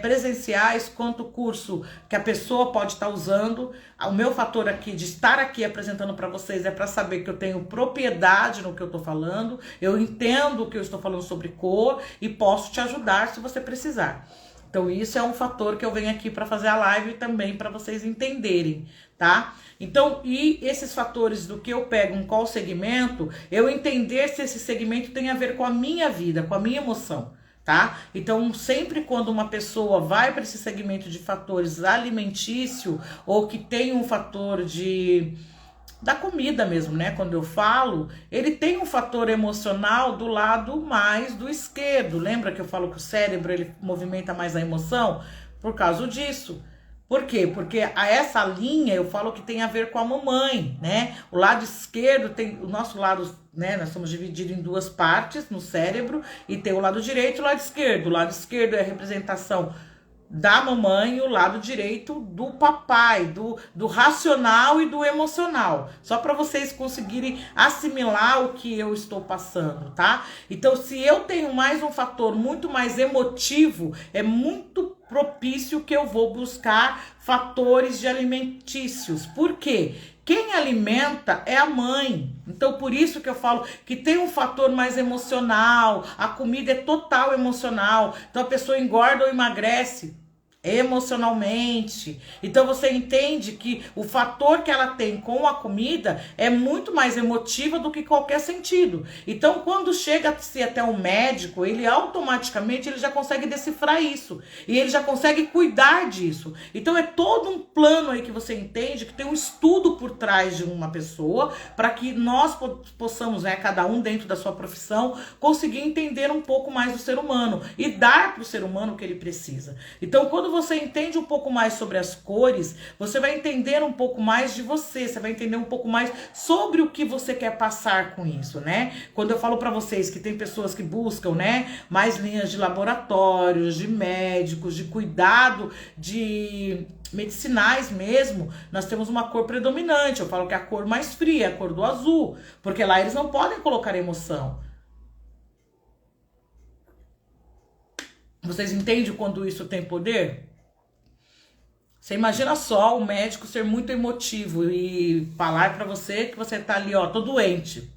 presenciais quanto curso que a pessoa pode estar usando. O meu fator aqui de estar aqui apresentando para vocês é para saber que eu tenho propriedade no que eu estou falando, eu entendo o que eu estou falando sobre cor e posso te ajudar se você precisar. Então isso é um fator que eu venho aqui para fazer a live também para vocês entenderem, tá? Então, e esses fatores do que eu pego em qual segmento, eu entender se esse segmento tem a ver com a minha vida, com a minha emoção, tá? Então, sempre quando uma pessoa vai para esse segmento de fatores alimentício ou que tem um fator da comida mesmo, né? Quando eu falo, ele tem um fator emocional do lado mais do esquerdo. Lembra que eu falo que o cérebro ele movimenta mais a emoção? Por causa disso. Por quê? Porque essa linha eu falo que tem a ver com a mamãe, né? O lado esquerdo tem o nosso lado, né? Nós somos divididos em 2 partes no cérebro e tem o lado direito e o lado esquerdo. O lado esquerdo é a representação da mamãe e o lado direito do papai, do racional e do emocional. Só para vocês conseguirem assimilar o que eu estou passando, tá? Então, se eu tenho mais um fator muito mais emotivo, é muito propício que eu vou buscar fatores de alimentícios. Por quê? Quem alimenta é a mãe. Então, por isso que eu falo que tem um fator mais emocional. A comida é total emocional. Então, a pessoa engorda ou emagrece emocionalmente. Então você entende que o fator que ela tem com a comida é muito mais emotiva do que qualquer sentido. Então quando chega-se até um médico, ele automaticamente ele já consegue decifrar isso e ele já consegue cuidar disso. Então é todo um plano aí que você entende que tem um estudo por trás de uma pessoa para que nós possamos, né, cada um dentro da sua profissão, conseguir entender um pouco mais do ser humano e dar para o ser humano o que ele precisa. Então quando você entende um pouco mais sobre as cores, você vai entender um pouco mais de você vai entender um pouco mais sobre o que você quer passar com isso, né? Quando eu falo para vocês que tem pessoas que buscam, né, mais linhas de laboratórios, de médicos, de cuidado, de medicinais mesmo, nós temos uma cor predominante. Eu falo que é a cor mais fria, a cor do azul, porque lá eles não podem colocar emoção. Vocês entendem quando isso tem poder? Você imagina só o médico ser muito emotivo e falar pra você que você tá ali, ó, tô doente.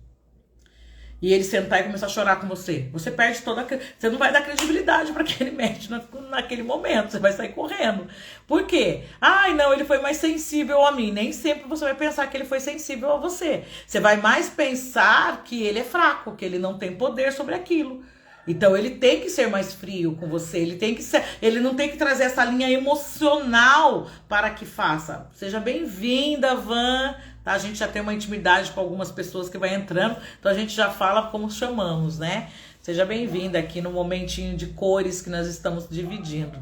e ele sentar e começar a chorar com você, você perde toda você não vai dar credibilidade para aquele médico naquele momento, você vai sair correndo. Por quê? Ai, não, ele foi mais sensível a mim. Nem sempre você vai pensar que ele foi sensível a você. Você vai mais pensar que ele é fraco, que ele não tem poder sobre aquilo. Então ele tem que ser mais frio com você, ele não tem que trazer essa linha emocional para que faça. Seja bem-vinda, Van. Tá? A gente já tem uma intimidade com algumas pessoas que vai entrando, então a gente já fala como chamamos, né? Seja bem-vinda aqui no momentinho de cores que nós estamos dividindo.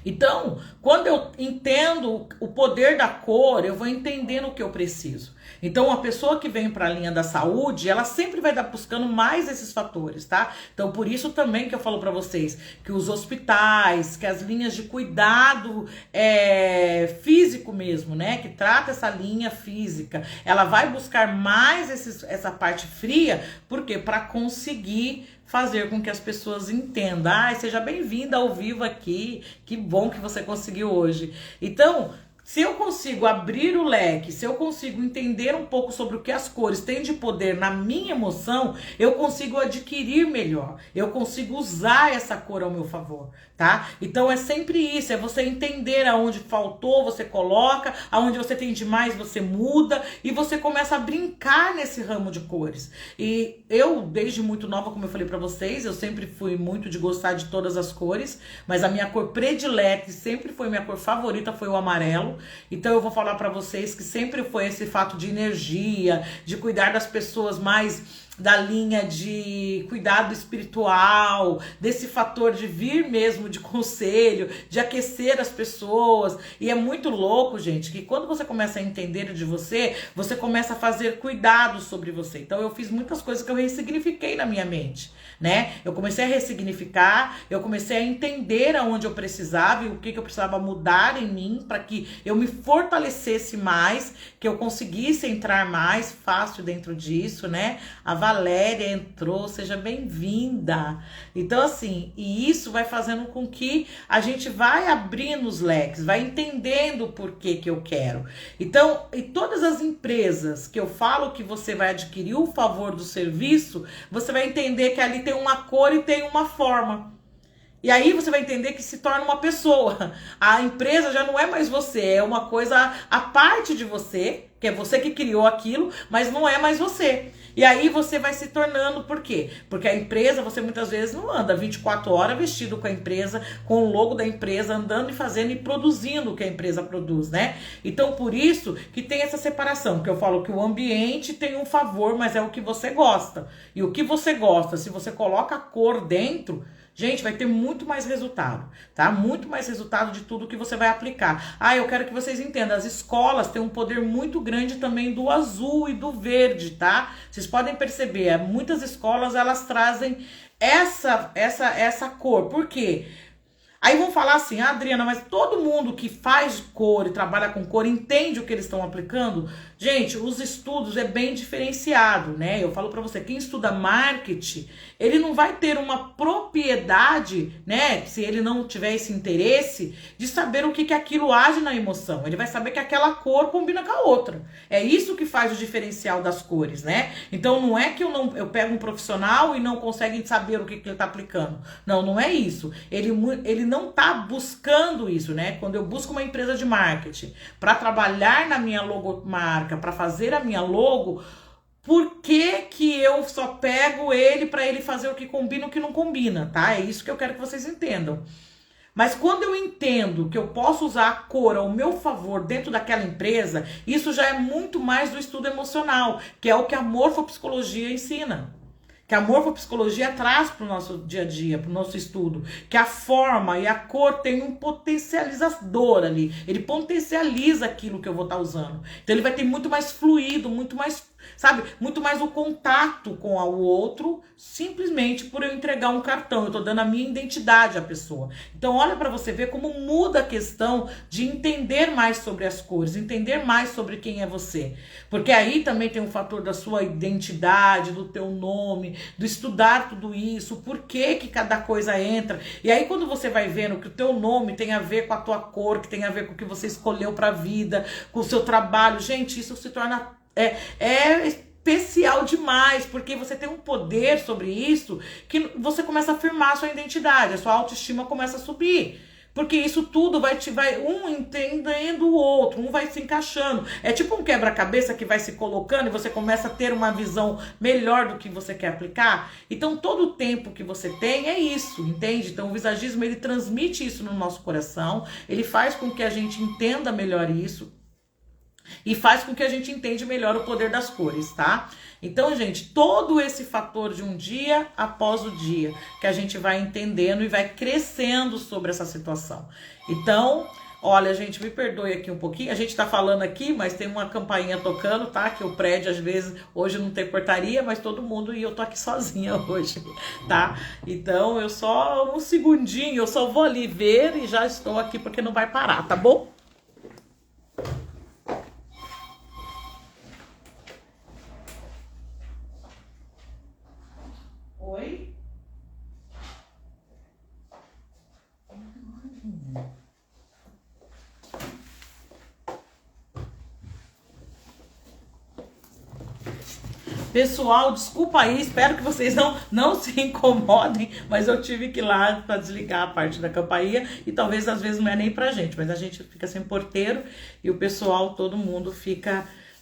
Então, quando eu entendo o poder da cor, eu vou entendendo o que eu preciso. Então, a pessoa que vem para a linha da saúde, ela sempre vai estar buscando mais esses fatores, tá? Então, por isso também que eu falo para vocês que os hospitais, que as linhas de cuidado físico mesmo, né? Que trata essa linha física, ela vai buscar mais essa parte fria, por quê? Para conseguir fazer com que as pessoas entendam. Ai, seja bem-vinda ao vivo aqui, que bom que você conseguiu hoje. Então, se eu consigo abrir o leque, se eu consigo entender um pouco sobre o que as cores têm de poder na minha emoção, eu consigo adquirir melhor, eu consigo usar essa cor ao meu favor, tá? Então é sempre isso, é você entender aonde faltou, você coloca, aonde você tem demais, você muda, e você começa a brincar nesse ramo de cores. E eu, desde muito nova, como eu falei pra vocês, eu sempre fui muito de gostar de todas as cores, mas a minha cor predileta, sempre foi minha cor favorita, foi o amarelo. Então eu vou falar para vocês que sempre foi esse fato de energia, de cuidar das pessoas mais da linha de cuidado espiritual, desse fator de vir mesmo de conselho, de aquecer as pessoas. E é muito louco, gente, que quando você começa a entender de você, você começa a fazer cuidados sobre você. Então eu fiz muitas coisas que eu ressignifiquei na minha mente, né? Eu comecei a ressignificar, eu comecei a entender aonde eu precisava e o que eu precisava mudar em mim para que eu me fortalecesse mais, que eu conseguisse entrar mais fácil dentro disso, né? A Valéria entrou, seja bem-vinda. Então, assim, e isso vai fazendo com que a gente vai abrindo os leques, vai entendendo o porquê que eu quero. Então, e todas as empresas que eu falo que você vai adquirir o favor do serviço, você vai entender que ali tem uma cor e tem uma forma. E aí você vai entender que se torna uma pessoa. A empresa já não é mais você, é uma coisa à parte de você, que é você que criou aquilo, mas não é mais você. E aí você vai se tornando, por quê? Porque a empresa, você muitas vezes não anda 24 horas vestido com a empresa, com o logo da empresa, andando e fazendo e produzindo o que a empresa produz, né? Então, por isso que tem essa separação, que eu falo que o ambiente tem um favor, mas é o que você gosta. E o que você gosta, se você coloca a cor dentro, gente, vai ter muito mais resultado, tá? Muito mais resultado de tudo que você vai aplicar. Ah, eu quero que vocês entendam, as escolas têm um poder muito grande também do azul e do verde, tá? Vocês podem perceber, muitas escolas, elas trazem essa cor. Por quê? Aí vão falar assim, ah, Adriana, mas todo mundo que faz cor e trabalha com cor entende o que eles estão aplicando? Gente, os estudos é bem diferenciado, né? Eu falo pra você, quem estuda marketing, ele não vai ter uma propriedade, né? Se ele não tiver esse interesse, de saber o que aquilo age na emoção. Ele vai saber que aquela cor combina com a outra. É isso que faz o diferencial das cores, né? Então não é que eu pego um profissional e não consegue saber o que ele tá aplicando. Não, não é isso. Ele não tá buscando isso, né? Quando eu busco uma empresa de marketing para trabalhar na minha logomarca, para fazer a minha logo, por que eu só pego ele para ele fazer o que combina e o que não combina, tá? É isso que eu quero que vocês entendam. Mas quando eu entendo que eu posso usar a cor ao meu favor dentro daquela empresa, isso já é muito mais do estudo emocional, que é o que a morfopsicologia ensina. Que a morfopsicologia traz para o nosso dia a dia, para o nosso estudo. Que a forma e a cor tem um potencializador ali. Ele potencializa aquilo que eu vou estar usando. Então ele vai ter muito mais fluido, muito mais, sabe? Muito mais o contato com o outro, simplesmente por eu entregar um cartão. Eu tô dando a minha identidade à pessoa. Então olha para você ver como muda a questão de entender mais sobre as cores, entender mais sobre quem é você. Porque aí também tem um fator da sua identidade, do teu nome, do estudar tudo isso, por que cada coisa entra. E aí quando você vai vendo que o teu nome tem a ver com a tua cor, que tem a ver com o que você escolheu pra vida, com o seu trabalho, gente, isso se torna especial demais, porque você tem um poder sobre isso que você começa a afirmar a sua identidade, a sua autoestima começa a subir. Porque isso tudo vai um entendendo o outro, um vai se encaixando. É tipo um quebra-cabeça que vai se colocando e você começa a ter uma visão melhor do que você quer aplicar. Então todo o tempo que você tem é isso, entende? Então o visagismo, ele transmite isso no nosso coração, ele faz com que a gente entenda melhor isso. E faz com que a gente entenda melhor o poder das cores, tá? Então, gente, todo esse fator de um dia após o dia, que a gente vai entendendo e vai crescendo sobre essa situação. Então, olha, gente, me perdoe aqui um pouquinho. A gente tá falando aqui, mas tem uma campainha tocando, tá? Que o prédio, às vezes, hoje não tem portaria, mas todo mundo, e eu tô aqui sozinha hoje, tá? Então, eu só um segundinho, eu só vou ali ver e já estou aqui porque não vai parar, tá bom? Oi? Pessoal, desculpa aí, espero que vocês não se incomodem, mas eu tive que ir lá para desligar a parte da campainha e talvez às vezes não é nem pra gente, mas a gente fica sem porteiro e o pessoal, todo mundo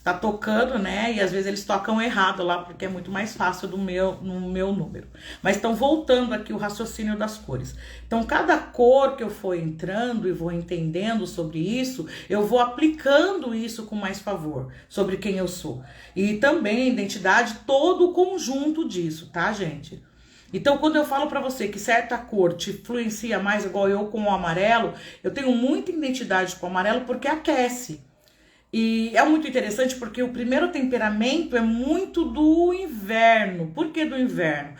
tá tocando, né? E às vezes eles tocam errado lá, porque é muito mais fácil no meu número. Mas então, voltando aqui o raciocínio das cores. Então, cada cor que eu for entrando e vou entendendo sobre isso, eu vou aplicando isso com mais favor, sobre quem eu sou. E também a identidade, todo o conjunto disso, tá, gente? Então, quando eu falo pra você que certa cor te influencia mais, igual eu com o amarelo, eu tenho muita identidade com o amarelo porque aquece. E é muito interessante porque o primeiro temperamento é muito do inverno. Por que do inverno?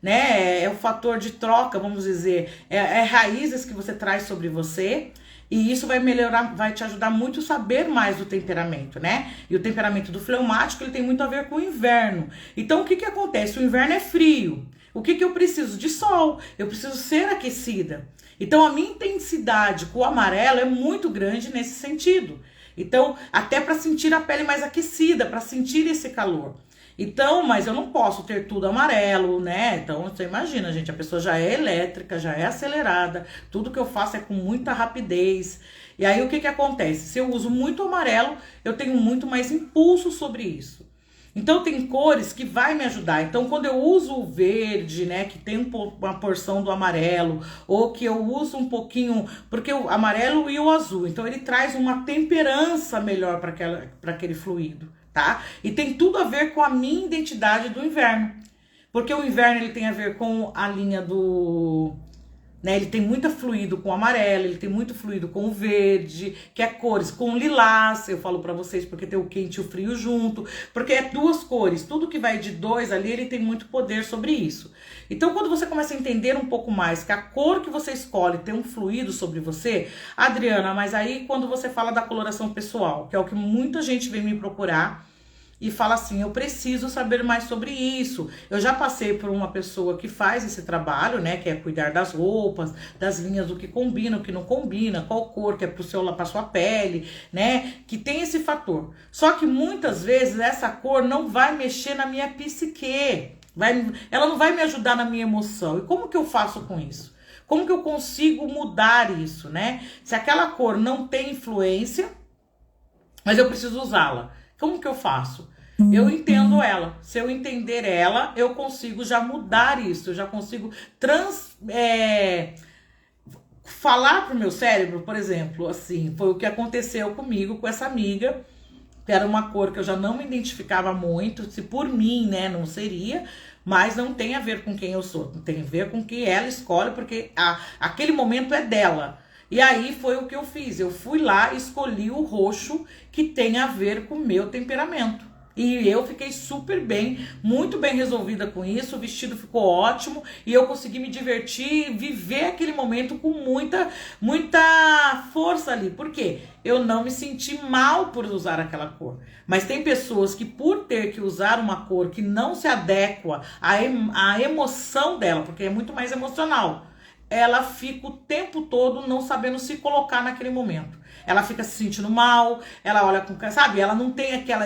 Né? É o fator de troca, vamos dizer, é raízes que você traz sobre você. E isso vai melhorar, vai te ajudar muito a saber mais do temperamento, né? E o temperamento do fleumático, ele tem muito a ver com o inverno. Então, o que acontece? O inverno é frio. O que eu preciso? De sol. Eu preciso ser aquecida. Então, a minha intensidade com o amarelo é muito grande nesse sentido. Então, até para sentir a pele mais aquecida, para sentir esse calor. Então, mas eu não posso ter tudo amarelo, né? Então, você imagina, gente, a pessoa já é elétrica, já é acelerada, tudo que eu faço é com muita rapidez. E aí, o que acontece? Se eu uso muito amarelo, eu tenho muito mais impulso sobre isso. Então, tem cores que vai me ajudar. Então, quando eu uso o verde, né, que tem uma porção do amarelo, ou que eu uso um pouquinho, porque o amarelo e o azul, então ele traz uma temperança melhor para aquele fluido, tá? E tem tudo a ver com a minha identidade do inverno. Porque o inverno, ele tem a ver com a linha do... né, ele tem muito fluido com o amarelo, ele tem muito fluido com o verde, que é cores com lilás, eu falo pra vocês, porque tem o quente e o frio junto, porque é duas cores, tudo que vai de dois ali, ele tem muito poder sobre isso. Então, quando você começa a entender um pouco mais que a cor que você escolhe tem um fluido sobre você, Adriana, mas aí quando você fala da coloração pessoal, que é o que muita gente vem me procurar, e fala assim, eu preciso saber mais sobre isso. Eu já passei por uma pessoa que faz esse trabalho, né, que é cuidar das roupas, das linhas do que combina, o que não combina, qual cor que é pra sua pele, né, que tem esse fator. Só que muitas vezes essa cor não vai mexer na minha psique, ela não vai me ajudar na minha emoção. E como que eu faço com isso? Como que eu consigo mudar isso, né? Se aquela cor não tem influência, mas eu preciso usá-la. Como que eu faço? Eu entendo ela. Se eu entender ela, eu consigo já mudar isso. Eu já consigo falar pro meu cérebro, por exemplo, assim, foi o que aconteceu comigo com essa amiga, que era uma cor que eu já não me identificava muito, se por mim, né, não seria, mas não tem a ver com quem eu sou, tem a ver com que ela escolhe, porque aquele momento é dela. E aí foi o que eu fiz, eu fui lá e escolhi o roxo que tem a ver com o meu temperamento. E eu fiquei super bem, muito bem resolvida com isso, o vestido ficou ótimo e eu consegui me divertir, viver aquele momento com muita força ali. Por quê? Eu não me senti mal por usar aquela cor. Mas tem pessoas que por ter que usar uma cor que não se adequa à emoção dela, porque é muito mais emocional, ela fica o tempo todo não sabendo se colocar naquele momento. Ela fica se sentindo mal, ela olha com... sabe? Ela não tem aquela...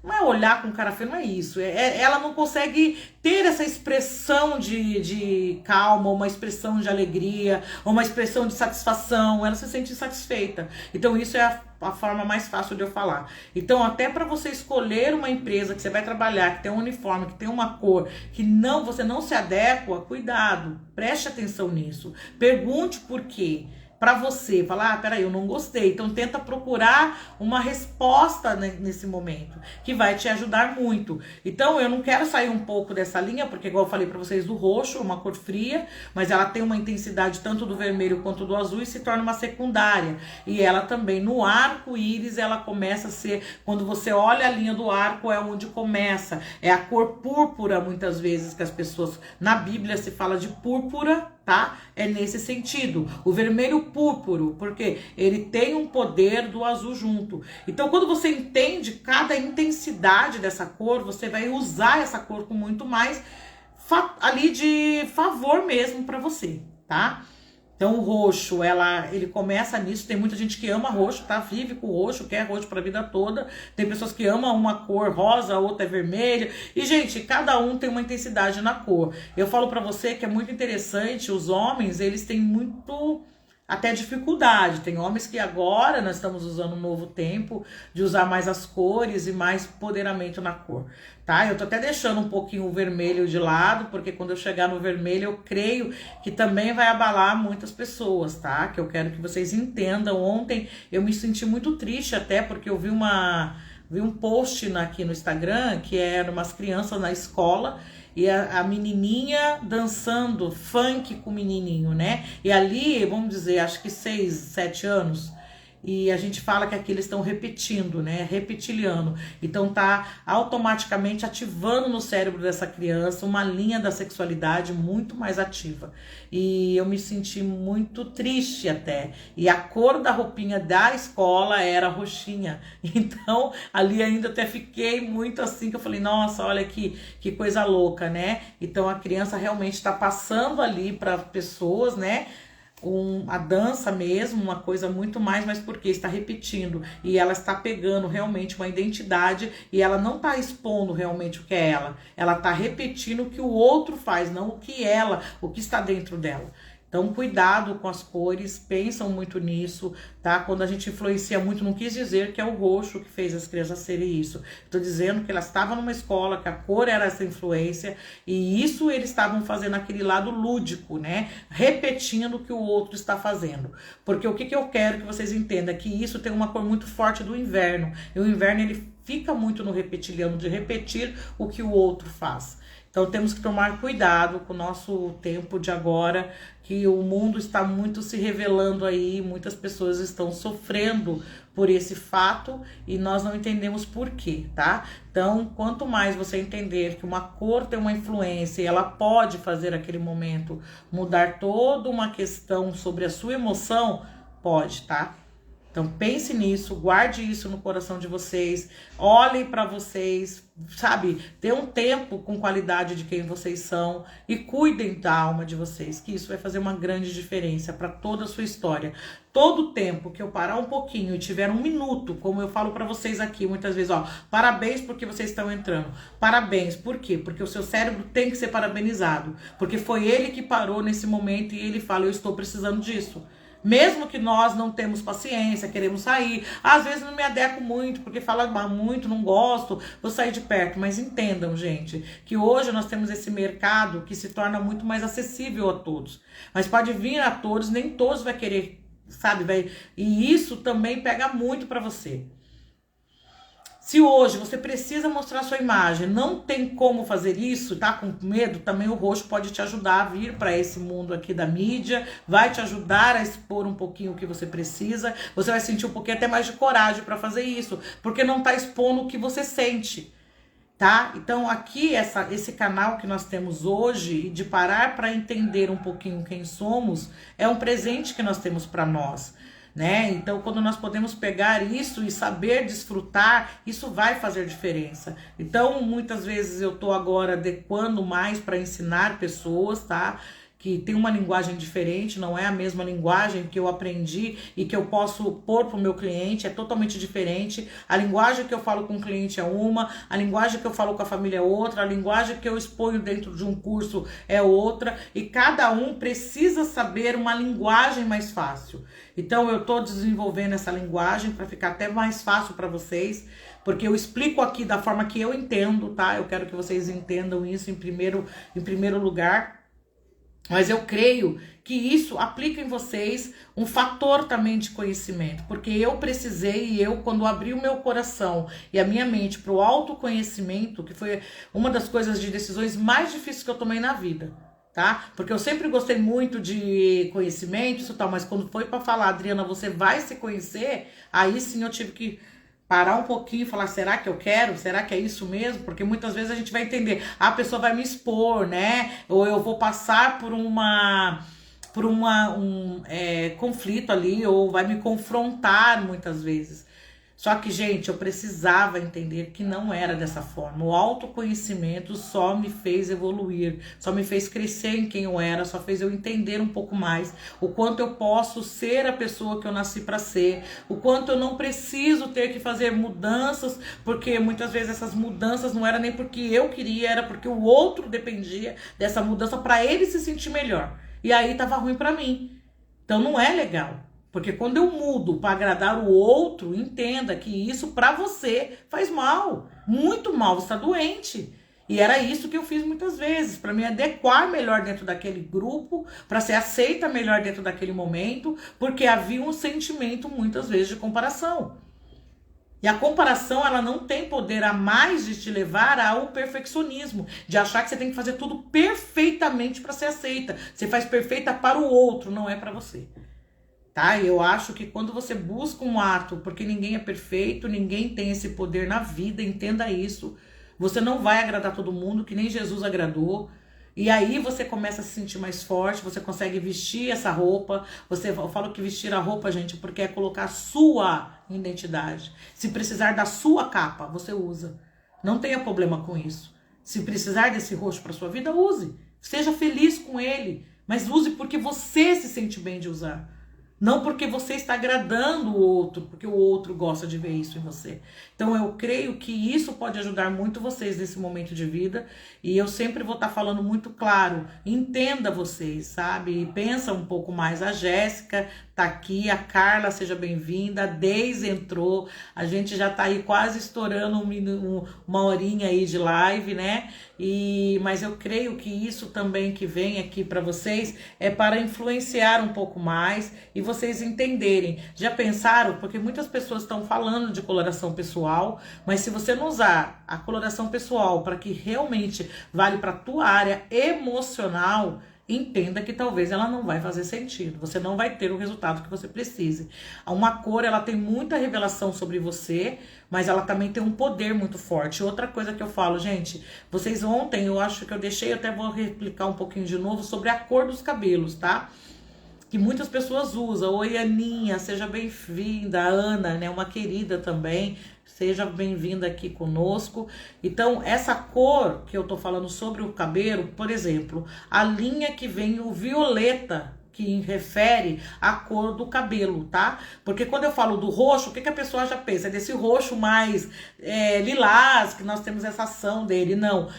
não é olhar com cara feia, não é isso. Ela não consegue ter essa expressão de calma, uma expressão de alegria, uma expressão de satisfação. Ela se sente insatisfeita. Então isso é a forma mais fácil de eu falar. Então até para você escolher uma empresa que você vai trabalhar, que tem um uniforme, que tem uma cor, que você não se adequa, cuidado, preste atenção nisso. Pergunte por quê. Para você falar, peraí, eu não gostei. Então tenta procurar uma resposta nesse momento, que vai te ajudar muito. Então eu não quero sair um pouco dessa linha, porque igual eu falei para vocês, do roxo, uma cor fria, mas ela tem uma intensidade tanto do vermelho quanto do azul e se torna uma secundária. E ela também, no arco-íris, ela começa a ser, quando você olha a linha do arco, é onde começa. É a cor púrpura, muitas vezes, que as pessoas, na Bíblia se fala de púrpura, tá? É nesse sentido. O vermelho púrpuro, porque ele tem um poder do azul junto. Então, quando você entende cada intensidade dessa cor, você vai usar essa cor com muito mais ali de favor mesmo para você, tá? Então o roxo, ele começa nisso, tem muita gente que ama roxo, tá? Vive com roxo, quer roxo pra vida toda. Tem pessoas que amam uma cor rosa, a outra é vermelha. E, gente, cada um tem uma intensidade na cor. Eu falo pra você que é muito interessante, os homens, eles têm muito... até dificuldade. Tem homens que agora nós estamos usando um novo tempo de usar mais as cores e mais empoderamento na cor, tá? Eu tô até deixando um pouquinho o vermelho de lado, porque quando eu chegar no vermelho eu creio que também vai abalar muitas pessoas, tá? Que eu quero que vocês entendam. Ontem eu me senti muito triste até, porque eu vi um post aqui no Instagram que eram umas crianças na escola e a menininha dançando funk com o menininho, né? E ali, vamos dizer, acho que 6, 7 anos. E a gente fala que aqui eles estão repetindo, né? Reptiliano. Então tá automaticamente ativando no cérebro dessa criança uma linha da sexualidade muito mais ativa. E eu me senti muito triste até. E a cor da roupinha da escola era roxinha. Então ali ainda até fiquei muito assim, que eu falei, nossa, olha que coisa louca, né? Então a criança realmente está passando ali para pessoas, né? A dança mesmo, uma coisa muito mais, mas porque está repetindo e ela está pegando realmente uma identidade e ela não está expondo realmente o que é ela está repetindo o que o outro faz, não o que está dentro dela. Então, cuidado com as cores, pensam muito nisso, tá? Quando a gente influencia muito, não quis dizer que é o roxo que fez as crianças serem isso. Estou dizendo que elas estavam numa escola, que a cor era essa influência, e isso eles estavam fazendo aquele lado lúdico, né? Repetindo o que o outro está fazendo. Porque o que eu quero que vocês entendam é que isso tem uma cor muito forte do inverno. E o inverno, ele fica muito no reptiliano, de repetir o que o outro faz. Então temos que tomar cuidado com o nosso tempo de agora, que o mundo está muito se revelando aí, muitas pessoas estão sofrendo por esse fato e nós não entendemos por quê, tá? Então, quanto mais você entender que uma cor tem uma influência e ela pode fazer aquele momento mudar toda uma questão sobre a sua emoção, pode, tá? Então pense nisso, guarde isso no coração de vocês, olhem para vocês, sabe? Dê um tempo com qualidade de quem vocês são e cuidem da alma de vocês, que isso vai fazer uma grande diferença para toda a sua história. Todo tempo que eu parar um pouquinho e tiver um minuto, como eu falo para vocês aqui muitas vezes, ó, parabéns porque vocês estão entrando. Parabéns, por quê? Porque o seu cérebro tem que ser parabenizado, porque foi ele que parou nesse momento e ele fala, eu estou precisando disso. Mesmo que nós não temos paciência, queremos sair, às vezes não me adequo muito, porque fala muito, não gosto, vou sair de perto. Mas entendam, gente, que hoje nós temos esse mercado que se torna muito mais acessível a todos. Mas pode vir a todos, nem todos vai querer, sabe? E isso também pega muito para você. Se hoje você precisa mostrar sua imagem, não tem como fazer isso, tá com medo, também o roxo pode te ajudar a vir para esse mundo aqui da mídia, vai te ajudar a expor um pouquinho o que você precisa, você vai sentir um pouquinho até mais de coragem para fazer isso, porque não tá expondo o que você sente, tá? Então aqui, esse canal que nós temos hoje, de parar para entender um pouquinho quem somos, é um presente que nós temos para nós. Né? Então, quando nós podemos pegar isso e saber desfrutar, isso vai fazer diferença. Então, muitas vezes eu tô agora adequando mais para ensinar pessoas, tá? que tem uma linguagem diferente, não é a mesma linguagem que eu aprendi e que eu posso pôr para o meu cliente, é totalmente diferente. A linguagem que eu falo com o cliente é uma, a linguagem que eu falo com a família é outra, a linguagem que eu exponho dentro de um curso é outra, e cada um precisa saber uma linguagem mais fácil. Então eu estou desenvolvendo essa linguagem para ficar até mais fácil para vocês, porque eu explico aqui da forma que eu entendo, tá? Eu quero que vocês entendam isso em primeiro lugar. Mas eu creio que isso aplica em vocês um fator também de conhecimento, porque eu precisei, quando abri o meu coração e a minha mente para o autoconhecimento, que foi uma das coisas de decisões mais difíceis que eu tomei na vida, tá? Porque eu sempre gostei muito de conhecimento, isso tal, mas quando foi para falar, Adriana, você vai se conhecer, aí sim eu tive que parar um pouquinho e falar, será que eu quero? Será que é isso mesmo? Porque muitas vezes a gente vai entender, a pessoa vai me expor, né? Ou eu vou passar por um conflito ali, ou vai me confrontar muitas vezes. Só que, gente, eu precisava entender que não era dessa forma. O autoconhecimento só me fez evoluir, só me fez crescer em quem eu era, só fez eu entender um pouco mais o quanto eu posso ser a pessoa que eu nasci para ser, o quanto eu não preciso ter que fazer mudanças, porque muitas vezes essas mudanças não era nem porque eu queria, era porque o outro dependia dessa mudança para ele se sentir melhor. E aí tava ruim para mim. Então não é legal. Porque quando eu mudo para agradar o outro, entenda que isso para você faz mal, muito mal, você está doente. E era isso que eu fiz muitas vezes, para me adequar melhor dentro daquele grupo, para ser aceita melhor dentro daquele momento, porque havia um sentimento muitas vezes de comparação. E a comparação, ela não tem poder a mais de te levar ao perfeccionismo, de achar que você tem que fazer tudo perfeitamente para ser aceita. Você faz perfeita para o outro, não é para você. Tá? Eu acho que quando você busca um ato, porque ninguém é perfeito, ninguém tem esse poder na vida, entenda isso. Você não vai agradar todo mundo, que nem Jesus agradou. E aí você começa a se sentir mais forte, você consegue vestir essa roupa. Eu falo que vestir a roupa, gente, porque é colocar a sua identidade. Se precisar da sua capa, você usa. Não tenha problema com isso. Se precisar desse roxo para sua vida, use. Seja feliz com ele, mas use porque você se sente bem de usar. Não porque você está agradando o outro, porque o outro gosta de ver isso em você. Então eu creio que isso pode ajudar muito vocês nesse momento de vida. E eu sempre vou estar falando muito claro. Entenda vocês, sabe? E pensa um pouco mais. A Jéssica tá aqui, a Carla, seja bem-vinda. A Deise entrou. A gente já tá aí quase estourando uma horinha aí de live, né? Mas eu creio que isso também que vem aqui para vocês é para influenciar um pouco mais e vocês entenderem. Já pensaram? Porque muitas pessoas estão falando de coloração pessoal, mas se você não usar a coloração pessoal para que realmente vale para a tua área emocional, entenda que talvez ela não vai fazer sentido. Você não vai ter o resultado que você precise. Uma cor, ela tem muita revelação sobre você, mas ela também tem um poder muito forte. Outra coisa que eu falo, gente, vocês ontem, eu acho que eu deixei, eu até vou replicar um pouquinho de novo sobre a cor dos cabelos, tá? Que muitas pessoas usam. Oi, Aninha, seja bem-vinda. A Ana, né, uma querida também, seja bem-vinda aqui conosco. Então, essa cor que eu tô falando sobre o cabelo, por exemplo, a linha que vem o violeta, que refere à cor do cabelo, tá? Porque quando eu falo do roxo, o que a pessoa já pensa? É desse roxo mais lilás, que nós temos essa ação dele. Não,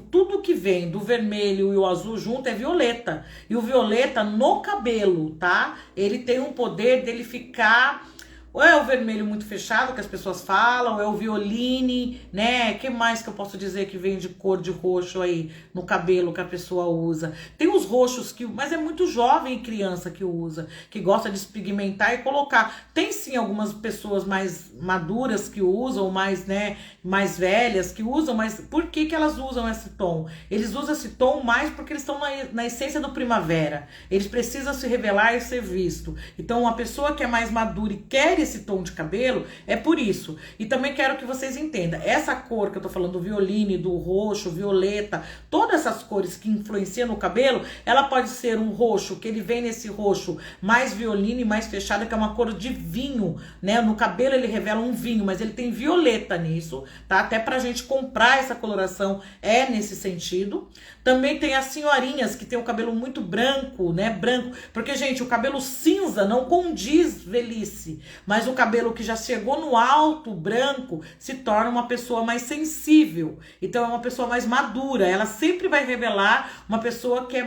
tudo que vem do vermelho e o azul junto é violeta. E o violeta no cabelo, tá? Ele tem um poder dele ficar... Ou é o vermelho muito fechado, que as pessoas falam, ou é o violine, né? O que mais que eu posso dizer que vem de cor de roxo aí no cabelo que a pessoa usa? Tem os roxos, mas é muito jovem e criança que usa, que gosta de despigmentar e colocar. Tem sim algumas pessoas mais maduras que usam, mais velhas que usam, mas por que elas usam esse tom? Eles usam esse tom mais porque eles estão na essência do primavera. Eles precisam se revelar e ser visto. Então, uma pessoa que é mais madura e quer revele esse tom de cabelo, é por isso. E também quero que vocês entendam, essa cor que eu tô falando, do violine, do roxo, violeta, todas essas cores que influenciam no cabelo, ela pode ser um roxo, que ele vem nesse roxo mais violine, mais fechado, que é uma cor de vinho, né? No cabelo ele revela um vinho, mas ele tem violeta nisso, tá? Até pra gente comprar essa coloração é nesse sentido. Também tem as senhorinhas que tem o cabelo muito branco, né? Branco, porque, gente, o cabelo cinza não condiz velhice, mas o cabelo que já chegou no alto, branco, se torna uma pessoa mais sensível. Então é uma pessoa mais madura, ela sempre vai revelar uma pessoa que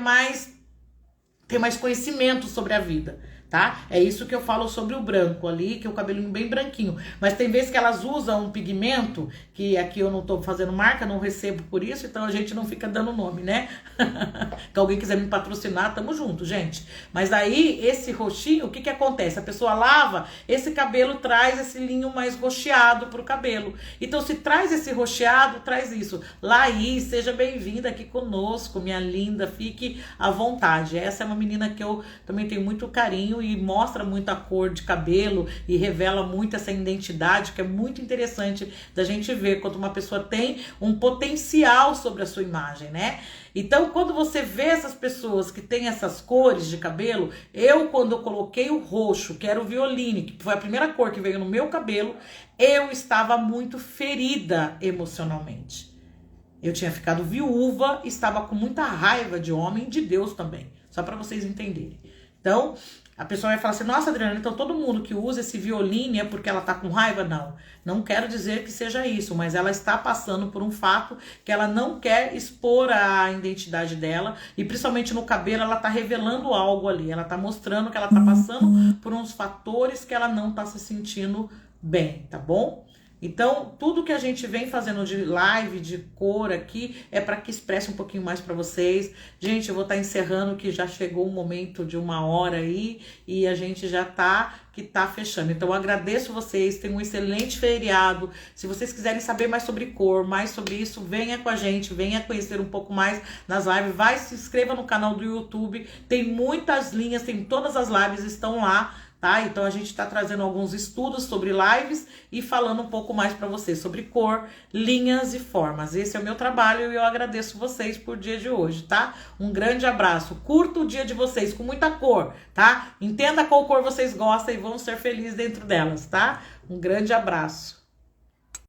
tem mais conhecimento sobre a vida, tá? É isso que eu falo sobre o branco ali, que é o cabelinho bem branquinho. Mas tem vezes que elas usam um pigmento, que aqui eu não tô fazendo marca, não recebo por isso, então a gente não fica dando nome, né? Que alguém quiser me patrocinar, tamo junto, gente. Mas aí, esse roxinho, o que que acontece? A pessoa lava, esse cabelo traz esse linho mais roxeado pro cabelo. Então, se traz esse roxeado, traz isso. Laís, seja bem-vinda aqui conosco, minha linda, fique à vontade. Essa é uma menina que eu também tenho muito carinho e mostra muito a cor de cabelo e revela muito essa identidade, que é muito interessante da gente ver quando uma pessoa tem um potencial sobre a sua imagem, né? Então, quando você vê essas pessoas que têm essas cores de cabelo, quando eu coloquei o roxo, que era o violine, que foi a primeira cor que veio no meu cabelo, eu estava muito ferida emocionalmente. Eu tinha ficado viúva, estava com muita raiva de homem, de Deus também, só para vocês entenderem. Então, a pessoa vai falar assim, nossa, Adriana, então todo mundo que usa esse violine é porque ela tá com raiva? Não, não quero dizer que seja isso, mas ela está passando por um fato que ela não quer expor a identidade dela, e principalmente no cabelo ela tá revelando algo ali, ela tá mostrando que ela tá passando por uns fatores que ela não tá se sentindo bem, tá bom? Então, tudo que a gente vem fazendo de live, de cor aqui, é para que expresse um pouquinho mais para vocês. Gente, eu vou estar encerrando, que já chegou o momento de 1 hora aí, e a gente já tá fechando. Então, eu agradeço vocês, tenham um excelente feriado. Se vocês quiserem saber mais sobre cor, mais sobre isso, venha com a gente, venha conhecer um pouco mais nas lives. Vai, se inscreva no canal do YouTube, tem muitas linhas, tem todas as lives estão lá. Tá? Então a gente está trazendo alguns estudos sobre lives e falando um pouco mais para vocês sobre cor, linhas e formas. Esse é o meu trabalho e eu agradeço vocês por dia de hoje, tá? Um grande abraço. Curta o dia de vocês com muita cor, tá? Entenda qual cor vocês gostam e vão ser felizes dentro delas, tá? Um grande abraço.